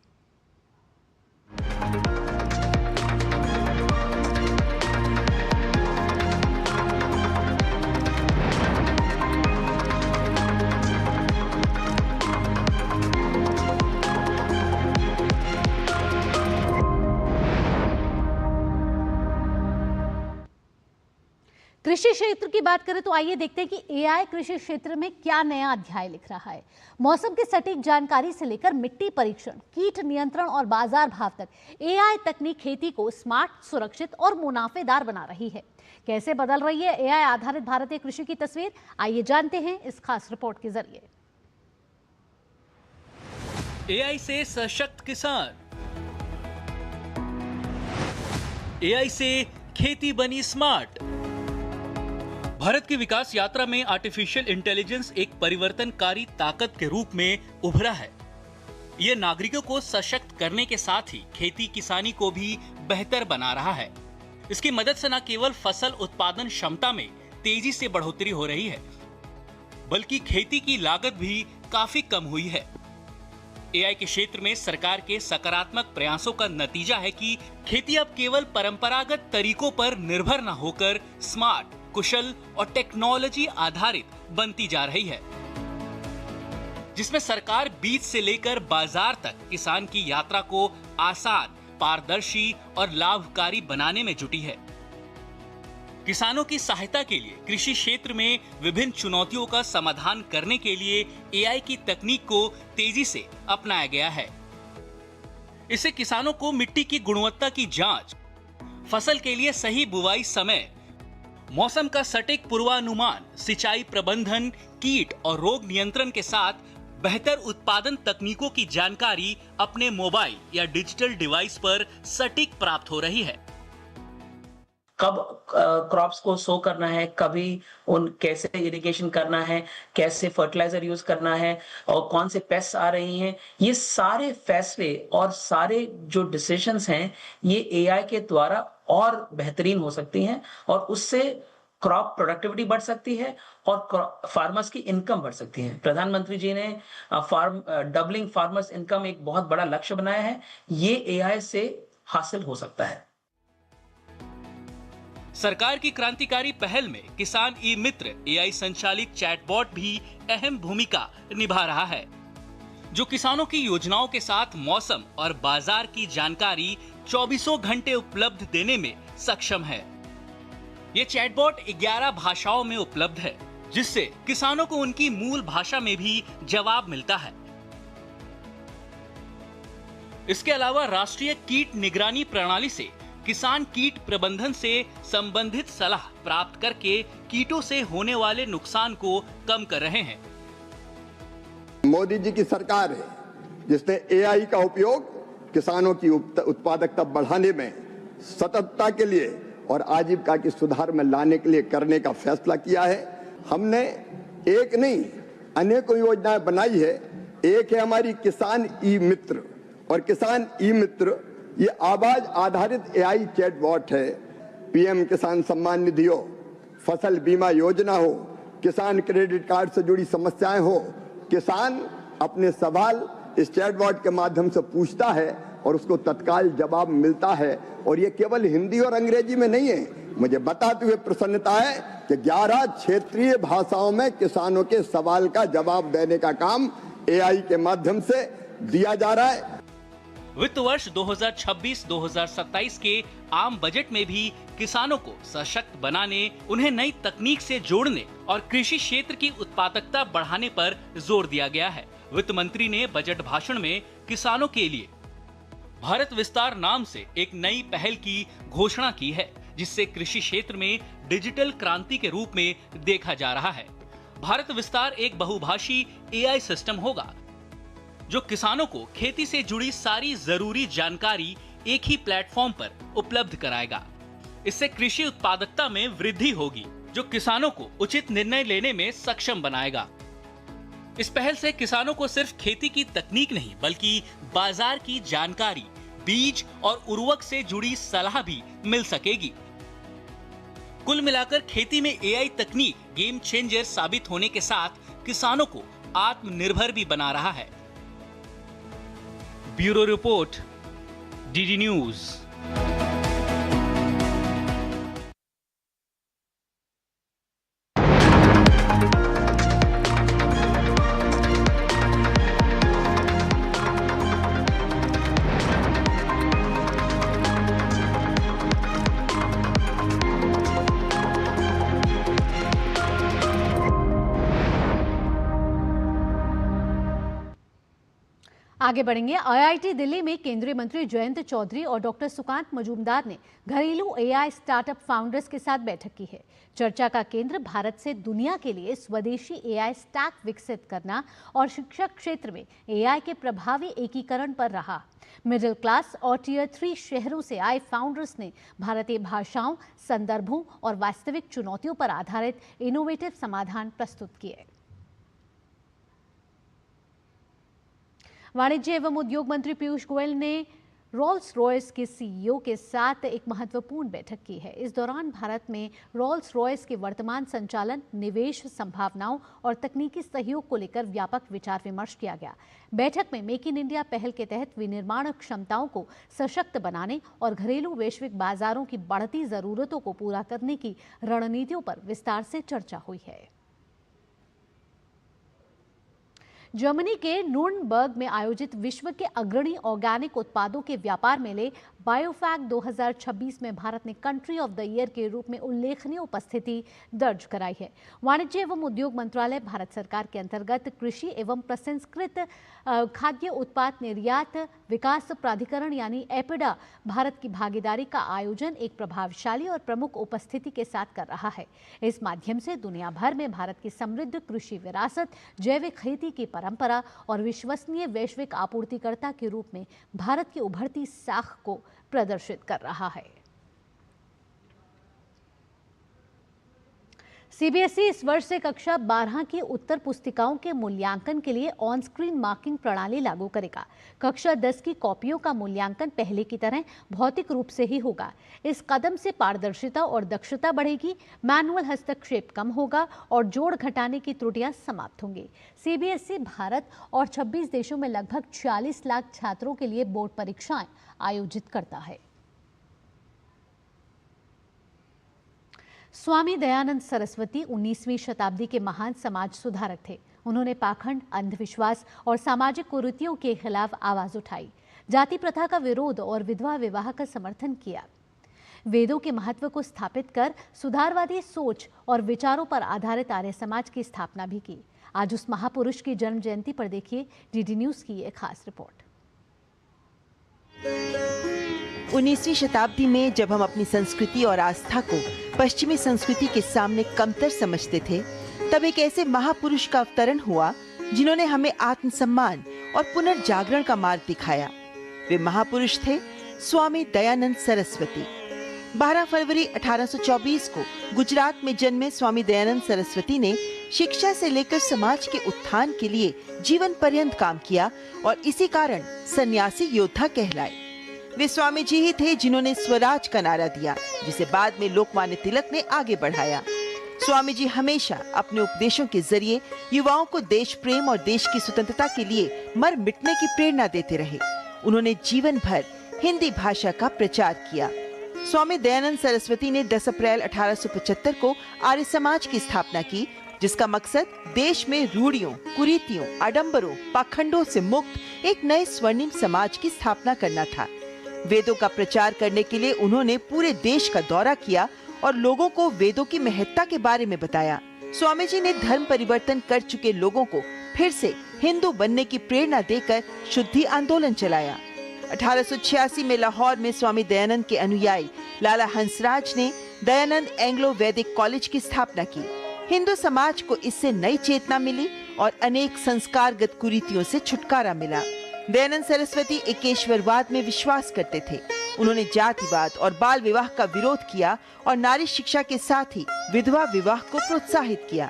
कृषि क्षेत्र की बात करें तो आइए देखते हैं कि एआई कृषि क्षेत्र में क्या नया अध्याय लिख रहा है। मौसम की सटीक जानकारी से लेकर मिट्टी परीक्षण, कीट नियंत्रण और बाजार भाव तक एआई तकनीक खेती को स्मार्ट, सुरक्षित और मुनाफेदार बना रही है। कैसे बदल रही है एआई आधारित भारतीय कृषि की तस्वीर, आइए जानते हैं इस खास रिपोर्ट के जरिए।
एआई से सशक्त किसान, एआई से खेती बनी स्मार्ट। भारत की विकास यात्रा में आर्टिफिशियल इंटेलिजेंस एक परिवर्तनकारी ताकत के रूप में उभरा है। यह नागरिकों को सशक्त करने के साथ ही खेती किसानी को भी बेहतर बना रहा है। इसकी मदद से न केवल फसल उत्पादन क्षमता में तेजी से बढ़ोतरी हो रही है, बल्कि खेती की लागत भी काफी कम हुई है। एआई के क्षेत्र में सरकार के सकारात्मक प्रयासों का नतीजा है कि खेती अब केवल परंपरागत तरीकों पर निर्भर न होकर स्मार्ट, कुशल और टेक्नोलॉजी आधारित बनती जा रही है, जिसमें सरकार बीज से लेकर बाजार तक किसान की यात्रा को आसान, पारदर्शी और लाभकारी बनाने में जुटी है। किसानों की सहायता के लिए कृषि क्षेत्र में विभिन्न चुनौतियों का समाधान करने के लिए एआई की तकनीक को तेजी से अपनाया गया है। इससे किसानों को मिट्टी की गुणवत्ता की जांच, फसल के लिए सही बुवाई समय, मौसम का सटीक पूर्वानुमान, सिंचाई प्रबंधन, कीट और रोग नियंत्रण के साथ बेहतर उत्पादन तकनीकों की जानकारी अपने मोबाइल या डिजिटल डिवाइस पर सटीक प्राप्त हो रही है।
कब क्रॉप्स को सो करना है, कभी उन कैसे इरिगेशन करना है, कैसे फर्टिलाइजर यूज करना है और कौन से पेस्ट आ रही हैं, ये सारे फैसले और सारे जो डिसीजंस हैं ये एआई के द्वारा और बेहतरीन हो सकती हैं और उससे क्रॉप प्रोडक्टिविटी बढ़ सकती है और फार्मर्स की इनकम बढ़ सकती है। प्रधानमंत्री जी ने डबलिंग फार्मर्स इनकम एक बहुत बड़ा लक्ष्य बनाया है, ये एआई से हासिल हो सकता है।
सरकार की क्रांतिकारी पहल में किसान ई मित्र एआई संचालित चैटबॉट भी अहम भूमिका निभा रहा है, जो किसानों की योजनाओं के साथ मौसम और बाजार की जानकारी 24 घंटे उपलब्ध देने में सक्षम है। ये चैटबॉट 11 भाषाओं में उपलब्ध है, जिससे किसानों को उनकी मूल भाषा में भी जवाब मिलता है। इसके अलावा राष्ट्रीय कीट निगरानी प्रणाली से किसान कीट प्रबंधन से संबंधित सलाह प्राप्त करके कीटों से होने वाले नुकसान को कम कर रहे हैं।
मोदी जी की सरकार है जिसने एआई का उपयोग किसानों की उत्पादकता बढ़ाने में, सततता के लिए और आजीविका के सुधार में लाने के लिए करने का फैसला किया है। हमने एक नहीं अनेकों योजनाएं बनाई है। एक है हमारी किसान ई मित्र, और किसान ई मित्र ये आवाज आधारित एआई चैटबॉट है। पीएम किसान सम्मान निधि हो, फसल बीमा योजना हो, किसान क्रेडिट कार्ड से जुड़ी समस्याएं हो, किसान अपने सवाल इस चैटबॉट के माध्यम से पूछता है और उसको तत्काल जवाब मिलता है। और ये केवल हिंदी और अंग्रेजी में नहीं है। मुझे बताते हुए प्रसन्नता है कि 11 क्षेत्रीय भाषाओं में किसानों के सवाल का जवाब देने का काम एआई के माध्यम से दिया जा रहा है।
वित्त वर्ष 2026-2027 के आम बजट में भी किसानों को सशक्त बनाने, उन्हें नई तकनीक से जोड़ने और कृषि क्षेत्र की उत्पादकता बढ़ाने पर जोर दिया गया है। वित्त मंत्री ने बजट भाषण में किसानों के लिए भारत विस्तार नाम से एक नई पहल की घोषणा की है, जिससे कृषि क्षेत्र में डिजिटल क्रांति के रूप में देखा जा रहा है। भारत विस्तार एक बहुभाषी एआई सिस्टम होगा जो किसानों को खेती से जुड़ी सारी जरूरी जानकारी एक ही प्लेटफॉर्म पर उपलब्ध कराएगा। इससे कृषि उत्पादकता में वृद्धि होगी, जो किसानों को उचित निर्णय लेने में सक्षम बनाएगा। इस पहल से किसानों को सिर्फ खेती की तकनीक नहीं, बल्कि बाजार की जानकारी, बीज और उर्वरक से जुड़ी सलाह भी मिल सकेगी। कुल मिलाकर खेती में एआई तकनीक गेम चेंजर साबित होने के साथ किसानों को आत्मनिर्भर भी बना रहा है। Bureau report, DD news.
आगे बढ़ेंगे। आईआईटी दिल्ली में केंद्रीय मंत्री जयंत चौधरी और डॉक्टर सुकांत मजूमदार ने घरेलू एआई स्टार्टअप फाउंडर्स के साथ बैठक की है। चर्चा का केंद्र भारत से दुनिया के लिए स्वदेशी एआई स्टैक विकसित करना और शिक्षा क्षेत्र में एआई के प्रभावी एकीकरण पर रहा। मिडिल क्लास और टियर 3 शहरों से आए फाउंडर्स ने भारतीय भाषाओं, संदर्भों और वास्तविक चुनौतियों पर आधारित इनोवेटिव समाधान प्रस्तुत किए। वाणिज्य एवं उद्योग मंत्री पीयूष गोयल ने रोल्स रॉयस के सीईओ के साथ एक महत्वपूर्ण बैठक की है। इस दौरान भारत में रोल्स रॉयस के वर्तमान संचालन, निवेश संभावनाओं और तकनीकी सहयोग को लेकर व्यापक विचार विमर्श किया गया। बैठक में मेक इन इंडिया पहल के तहत विनिर्माण क्षमताओं को सशक्त बनाने और घरेलू वैश्विक बाजारों की बढ़ती जरूरतों को पूरा करने की रणनीतियों पर विस्तार से चर्चा हुई है। जर्मनी के नुर्नबर्ग में आयोजित विश्व के अग्रणी ऑर्गेनिक उत्पादों के व्यापार मेले बायोफैक्ट 2026 में भारत ने कंट्री ऑफ द ईयर के रूप में उल्लेखनीय उपस्थिति दर्ज कराई है। वाणिज्य एवं उद्योग मंत्रालय भारत सरकार के अंतर्गत कृषि एवं प्रसंस्कृत खाद्य उत्पाद निर्यात विकास प्राधिकरण यानी एपिडा भारत की भागीदारी का आयोजन एक प्रभावशाली और प्रमुख उपस्थिति के साथ कर रहा है। इस माध्यम से दुनिया भर में भारत की समृद्ध कृषि विरासत, जैविक खेती की परंपरा और विश्वसनीय वैश्विक आपूर्तिकर्ता के रूप में भारत की उभरती साख को प्रदर्शित कर रहा है। सीबीएसई इस वर्ष से कक्षा 12 की उत्तर पुस्तिकाओं के मूल्यांकन के लिए ऑन स्क्रीन मार्किंग प्रणाली लागू करेगा। कक्षा 10 की कॉपियों का मूल्यांकन पहले की तरह भौतिक रूप से ही होगा। इस कदम से पारदर्शिता और दक्षता बढ़ेगी, मैनुअल हस्तक्षेप कम होगा और जोड़ घटाने की त्रुटियां समाप्त होंगी। सीबीएसई भारत और 26 देशों में लगभग 40 लाख छात्रों के लिए बोर्ड परीक्षाएं आयोजित करता है। स्वामी दयानंद सरस्वती 19वीं शताब्दी के महान समाज सुधारक थे। उन्होंने पाखंड, अंधविश्वास और सामाजिक कुरीतियों के खिलाफ आवाज उठाई, जाति प्रथा का विरोध और विधवा विवाह का समर्थन किया। वेदों के महत्व को स्थापित कर सुधारवादी सोच और विचारों पर आधारित आर्य समाज की स्थापना भी की। आज उस महापुरुष की जन्म जयंती पर देखिए डीडी न्यूज की ये खास रिपोर्ट।
19वीं शताब्दी में जब हम अपनी संस्कृति और आस्था को पश्चिमी संस्कृति के सामने कमतर समझते थे, तब एक ऐसे महापुरुष का अवतरण हुआ जिन्होंने हमें आत्मसम्मान और पुनर्जागरण का मार्ग दिखाया। वे महापुरुष थे स्वामी दयानंद सरस्वती। 12 फरवरी 1824 को गुजरात में जन्मे स्वामी दयानंद सरस्वती ने शिक्षा से लेकर समाज के उत्थान के लिए जीवन पर्यंत काम किया और इसी कारण सन्यासी योद्धा कहलाए। वे स्वामी जी ही थे जिन्होंने स्वराज का नारा दिया, जिसे बाद में लोकमान्य तिलक ने आगे बढ़ाया। स्वामी जी हमेशा अपने उपदेशों के जरिए युवाओं को देश प्रेम और देश की स्वतंत्रता के लिए मर मिटने की प्रेरणा देते रहे। उन्होंने जीवन भर हिंदी भाषा का प्रचार किया। स्वामी दयानंद सरस्वती ने 10 अप्रैल 1875 को आर्य समाज की स्थापना की, जिसका मकसद देश में रूढ़ियों, कुरीतियों, आडंबरों, पाखंडों से मुक्त एक नए स्वर्णिम समाज की स्थापना करना था। वेदों का प्रचार करने के लिए उन्होंने पूरे देश का दौरा किया और लोगों को वेदों की महत्ता के बारे में बताया। स्वामी जी ने धर्म परिवर्तन कर चुके लोगों को फिर से हिंदू बनने की प्रेरणा देकर शुद्धि आंदोलन चलाया। 1886 में लाहौर में स्वामी दयानंद के अनुयायी लाला हंसराज ने दयानंद एंग्लो वैदिक कॉलेज की स्थापना की। हिंदू समाज को इससे नई चेतना मिली और अनेक संस्कारगत कुरीतियों से छुटकारा मिला। दयानंद सरस्वती एकेश्वरवाद में विश्वास करते थे। उन्होंने जातिवाद और बाल विवाह का विरोध किया और नारी शिक्षा के साथ ही विधवा विवाह को प्रोत्साहित किया।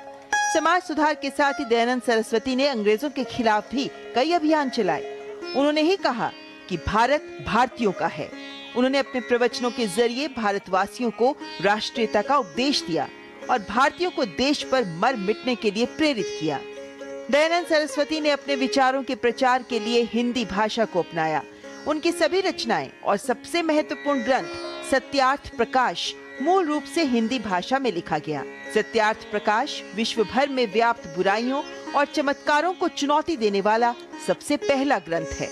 समाज सुधार के साथ ही दयानंद सरस्वती ने अंग्रेजों के खिलाफ भी कई अभियान चलाए। उन्होंने ही कहा कि भारत भारतीयों का है। उन्होंने अपने प्रवचनों के जरिए भारतवासियों को राष्ट्रीयता का उपदेश दिया और भारतीयों को देश पर मर मिटने के लिए प्रेरित किया। दयानंद सरस्वती ने अपने विचारों के प्रचार के लिए हिंदी भाषा को अपनाया। उनकी सभी रचनाएं और सबसे महत्वपूर्ण ग्रंथ सत्यार्थ प्रकाश मूल रूप से हिंदी भाषा में लिखा गया। सत्यार्थ प्रकाश विश्व भर में व्याप्त बुराइयों और चमत्कारों को चुनौती देने वाला सबसे पहला ग्रंथ है।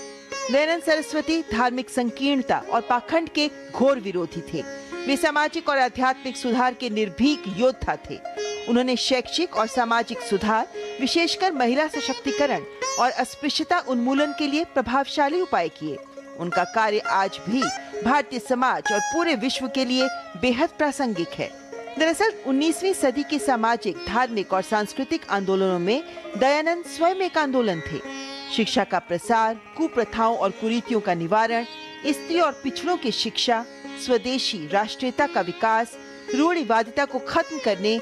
दयानंद सरस्वती धार्मिक संकीर्णता और पाखंड के घोर विरोधी थे। वे सामाजिक और आध्यात्मिक सुधार के निर्भीक योद्धा थे। उन्होंने शैक्षिक और सामाजिक सुधार, विशेषकर महिला सशक्तिकरण और अस्पृश्यता उन्मूलन के लिए प्रभावशाली उपाय किए। उनका कार्य आज भी भारतीय समाज और पूरे विश्व के लिए बेहद प्रासंगिक है। दरअसल 19वीं सदी के सामाजिक, धार्मिक और सांस्कृतिक आंदोलनों में दयानंद स्वयं एक आंदोलन थे। शिक्षा का प्रसार, कुप्रथाओं और कुरीतियों का निवारण, स्त्री और पिछड़ों की शिक्षा, स्वदेशी राष्ट्रीयता का विकास, रूढ़िवादिता को खत्म करने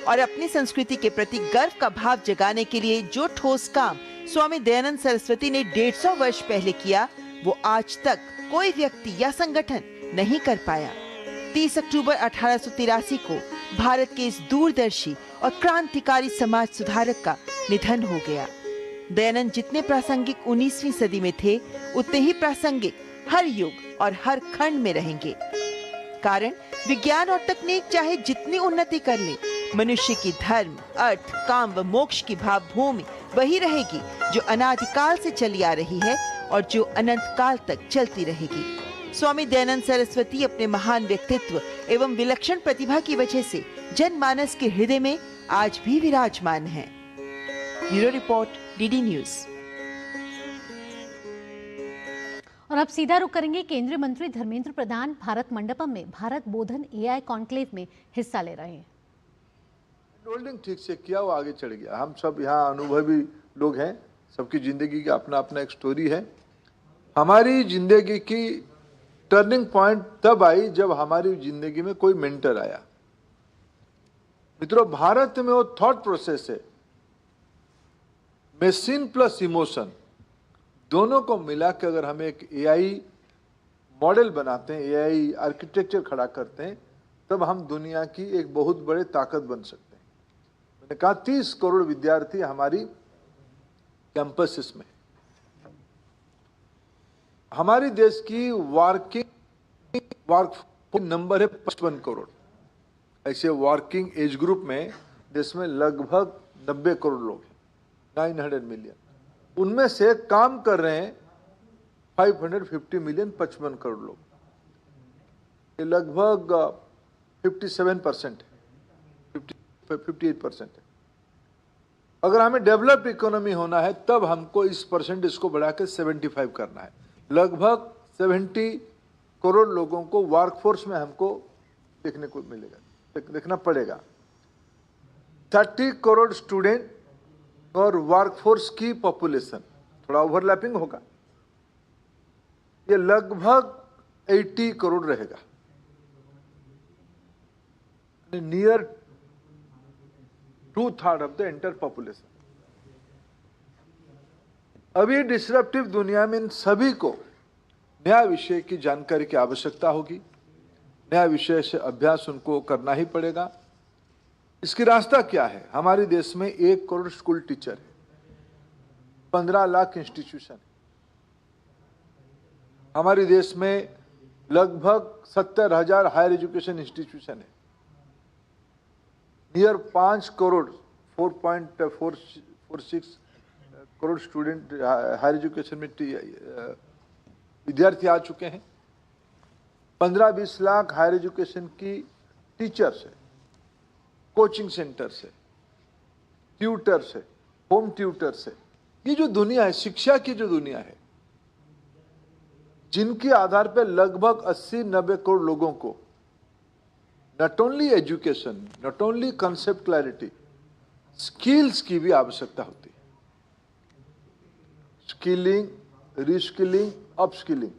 और अपनी संस्कृति के प्रति गर्व का भाव जगाने के लिए जो ठोस काम स्वामी दयानंद सरस्वती ने 150 वर्ष पहले किया, वो आज तक कोई व्यक्ति या संगठन नहीं कर पाया। 30 अक्टूबर 1883 को भारत के इस दूरदर्शी और क्रांतिकारी समाज सुधारक का निधन हो गया। दयानंद जितने प्रासंगिक 19वीं सदी में थे, उतने ही प्रासंगिक हर युग और हर खंड में रहेंगे। कारण विज्ञान और तकनीक चाहे जितनी उन्नति कर ले, मनुष्य की धर्म, अर्थ, काम व मोक्ष की भावभूमि वही रहेगी जो अनादिकाल से चली आ रही है और जो अनंत काल तक चलती रहेगी। स्वामी दयानंद सरस्वती अपने महान व्यक्तित्व एवं विलक्षण प्रतिभा की वजह से जनमानस के हृदय में आज भी विराजमान हैं। Bureau report, DD news.
और अब सीधा रुख करेंगे केंद्रीय मंत्री धर्मेंद्र प्रधान भारत मंडपम में भारत बोधन एआई कॉन्क्लेव में हिस्सा ले रहे हैं।
होल्डिंग ठीक से किया, वो आगे चढ़ गया। हम सब यहाँ अनुभवी लोग हैं, सबकी जिंदगी का अपना अपना एक स्टोरी है। हमारी जिंदगी की टर्निंग पॉइंट तब आई जब हमारी जिंदगी में कोई मेंटर आया। मित्रों, भारत में वो थॉट प्रोसेस है, मशीन प्लस इमोशन दोनों को मिला के अगर हम एक एआई मॉडल बनाते हैं, एआई आर्किटेक्चर खड़ा करते हैं, तब हम दुनिया की एक बहुत बड़े ताकत बन सकते हैं। मैंने कहा 30 करोड़ विद्यार्थी हमारी कैंपसेस में। हमारी देश की वर्क नंबर है 55 करोड़। ऐसे वर्किंग एज ग्रुप में देश में लगभग 90 करोड़ लोग हैं, 900 मिलियन। उनमें से काम कर रहे हैं 550 मिलियन, 55 करोड़ लोग। ये लगभग 57% है, 58% है। अगर हमें डेवलप्ड इकोनॉमी होना है तब हमको इस परसेंटेज को बढ़ाकर 75 करना है। लगभग 70 करोड़ लोगों को वर्कफोर्स में हमको देखने को मिलेगा, देखना पड़ेगा। 30 करोड़ स्टूडेंट और वर्कफोर्स की पॉपुलेशन, थोड़ा ओवरलैपिंग होगा, ये लगभग 80 करोड़ रहेगा, near 2/3 of the entire population. अभी डिसरप्टिव दुनिया में इन सभी को नया विषय की जानकारी की आवश्यकता होगी, नया विषय से अभ्यास उनको करना ही पड़ेगा। इसकी रास्ता क्या है? हमारे देश में 1 करोड़ स्कूल टीचर है, 15 लाख इंस्टीट्यूशन है। हमारे देश में लगभग 70,000 हायर एजुकेशन इंस्टीट्यूशन है। Near 5 crore 4.46 crore student higher education में विद्यार्थी आ चुके हैं। 15-20 लाख हायर एजुकेशन की टीचर्स है, कोचिंग सेंटर्स है, ट्यूटर्स है, होम ट्यूटर्स है। ये जो दुनिया है, शिक्षा की जो दुनिया है, जिनके आधार पर लगभग 80-90 करोड़ लोगों को not only education, not only concept clarity, skills की भी आवश्यकता होती है। Skilling, reskilling, upskilling.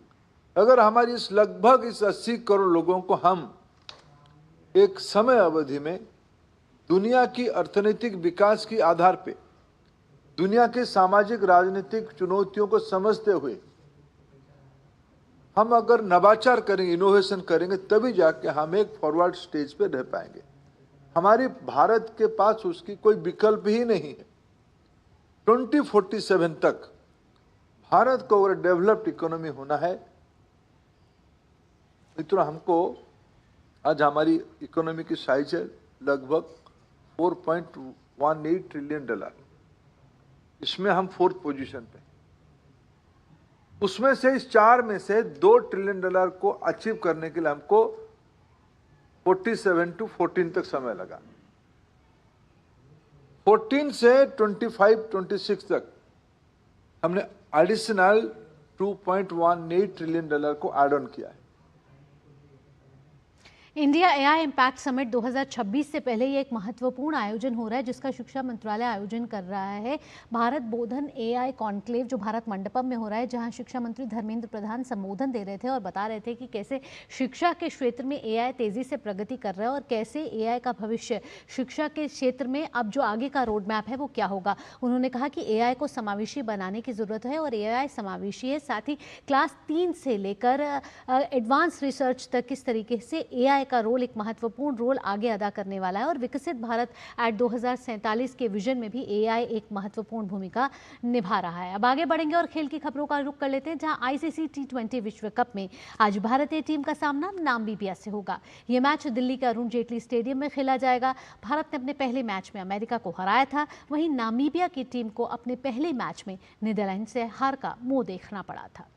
अगर हमारी इस लगभग इस 80 करोड़ लोगों को हम एक समय अवधि में दुनिया की अर्थनैतिक विकास के आधार पे दुनिया के सामाजिक राजनीतिक चुनौतियों को समझते हुए हम अगर नवाचार करेंगे, इनोवेशन करेंगे, तभी जाके हम एक फॉरवर्ड स्टेज पे रह पाएंगे। हमारी भारत के पास उसकी कोई विकल्प ही नहीं है। 2047 तक भारत को अगर डेवलप्ड इकोनॉमी होना है, मित्रों, हमको आज हमारी इकोनॉमी की साइज है लगभग $4.18 ट्रिलियन। इसमें हम 4th पोजीशन पे। उसमें से इस 4 में से $2 ट्रिलियन को अचीव करने के लिए हमको 47 to 14 तक समय लगा। 14 से 25-26 तक हमने एडिशनल $2.18 ट्रिलियन को ऐड ऑन किया है।
इंडिया एआई इम्पैक्ट समिट 2026 से पहले ये एक महत्वपूर्ण आयोजन हो रहा है जिसका शिक्षा मंत्रालय आयोजन कर रहा है। भारत बोधन एआई कॉन्क्लेव जो भारत मंडपम में हो रहा है, जहां शिक्षा मंत्री धर्मेंद्र प्रधान संबोधन दे रहे थे और बता रहे थे कि कैसे शिक्षा के क्षेत्र में एआई तेजी से प्रगति कर रहा है और कैसे एआई का भविष्य शिक्षा के क्षेत्र में अब जो आगे का रोड मैप है वो क्या होगा। उन्होंने कहा कि एआई को समावेशी बनाने की जरूरत है और एआई समावेशी है, साथ ही क्लास 3 से लेकर एडवांस रिसर्च तक किस तरीके से एआई का रोल एक महत्वपूर्ण रोल आगे अदा करने वाला है और विकसित भारत एट 2047 के विजन में भी एआई एक महत्वपूर्ण भूमिका निभा रहा है। अब आगे बढ़ेंगे और खेल की खबरों का रुख कर लेते हैं, जहां आईसीसी T20 विश्व कप में आज भारतीय टीम का सामना नामीबिया से होगा। यह मैच दिल्ली के अरुण जेटली स्टेडियम में खेला जाएगा। भारत ने अपने पहले मैच में अमेरिका को हराया था, वहीं नामीबिया की टीम को अपने पहले मैच में नीदरलैंड से हार का मुंह देखना पड़ा था।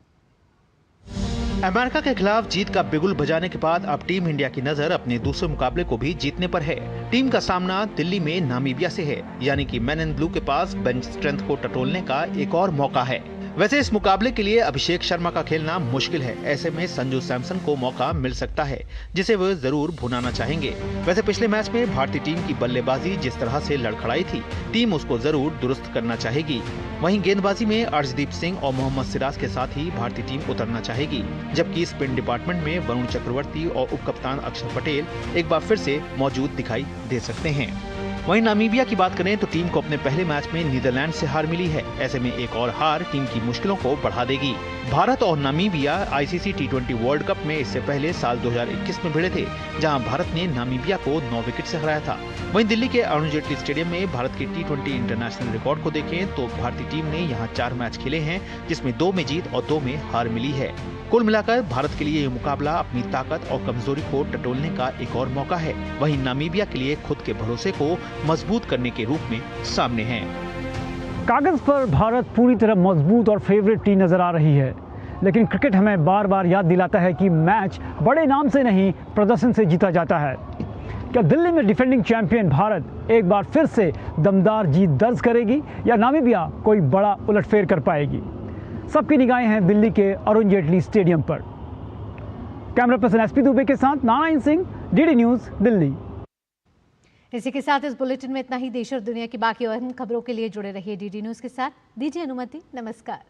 अमेरिका के खिलाफ जीत का बिगुल बजाने के बाद अब टीम इंडिया की नजर अपने दूसरे मुकाबले को भी जीतने पर है। टीम का सामना दिल्ली में नामीबिया से है, यानी कि मैन इन ब्लू के पास बेंच स्ट्रेंथ को टटोलने का एक और मौका है। वैसे इस मुकाबले के लिए अभिषेक शर्मा का खेलना मुश्किल है। ऐसे में संजू सैमसन को मौका मिल सकता है जिसे वे जरूर भुनाना चाहेंगे। वैसे पिछले मैच में भारतीय टीम की बल्लेबाजी जिस तरह से लड़खड़ाई थी, टीम उसको जरूर दुरुस्त करना चाहेगी। वहीं गेंदबाजी में अर्शदीप सिंह और मोहम्मद सिराज के साथ ही भारतीय टीम उतरना चाहेगी, जबकि स्पिन डिपार्टमेंट में वरुण चक्रवर्ती और उपकप्तान अक्षर पटेल एक बार फिर से मौजूद दिखाई दे सकते हैं। वहीं नामीबिया की बात करें तो टीम को अपने पहले मैच में नीदरलैंड से हार मिली है। ऐसे में एक और हार टीम की मुश्किलों को बढ़ा देगी। भारत और Namibia ICC T20 world cup में इससे पहले साल 2021 में भिड़े थे, जहां भारत ने नामीबिया को 9 विकेट से हराया था। वहीं दिल्ली के अरुण जेटली स्टेडियम में भारत के T20 इंटरनेशनल रिकॉर्ड को देखें तो भारतीय टीम ने यहां 4 मैच खेले हैं, जिसमें 2 में जीत और 2 में हार मिली है। कुल मिलाकर भारत के लिए ये मुकाबला अपनी ताकत और कमजोरी को टटोलने का एक और मौका है। वहीं नामीबिया के लिए खुद के भरोसे को मजबूत करने के रूप में सामने है।
कागज पर भारत पूरी तरह मजबूत और फेवरेट टीम नजर आ रही है, लेकिन क्रिकेट हमें बार बार याद दिलाता है कि मैच बड़े नाम से नहीं, प्रदर्शन से जीता जाता है। क्या दिल्ली में डिफेंडिंग चैंपियन भारत एक बार फिर से दमदार जीत दर्ज करेगी या नामीबिया कोई बड़ा उलटफेर कर पाएगी? सबकी निगाहें हैं दिल्ली के अरुण जेटली स्टेडियम पर। कैमरा पर्सन एसपी दुबे के साथ नारायण सिंह, डीडी न्यूज़, दिल्ली।
इसी के साथ इस बुलेटिन में इतना ही। देश और दुनिया की बाकी अहम खबरों के लिए जुड़े रहिए डीडी न्यूज़ के साथ। दीजिए अनुमति, नमस्कार।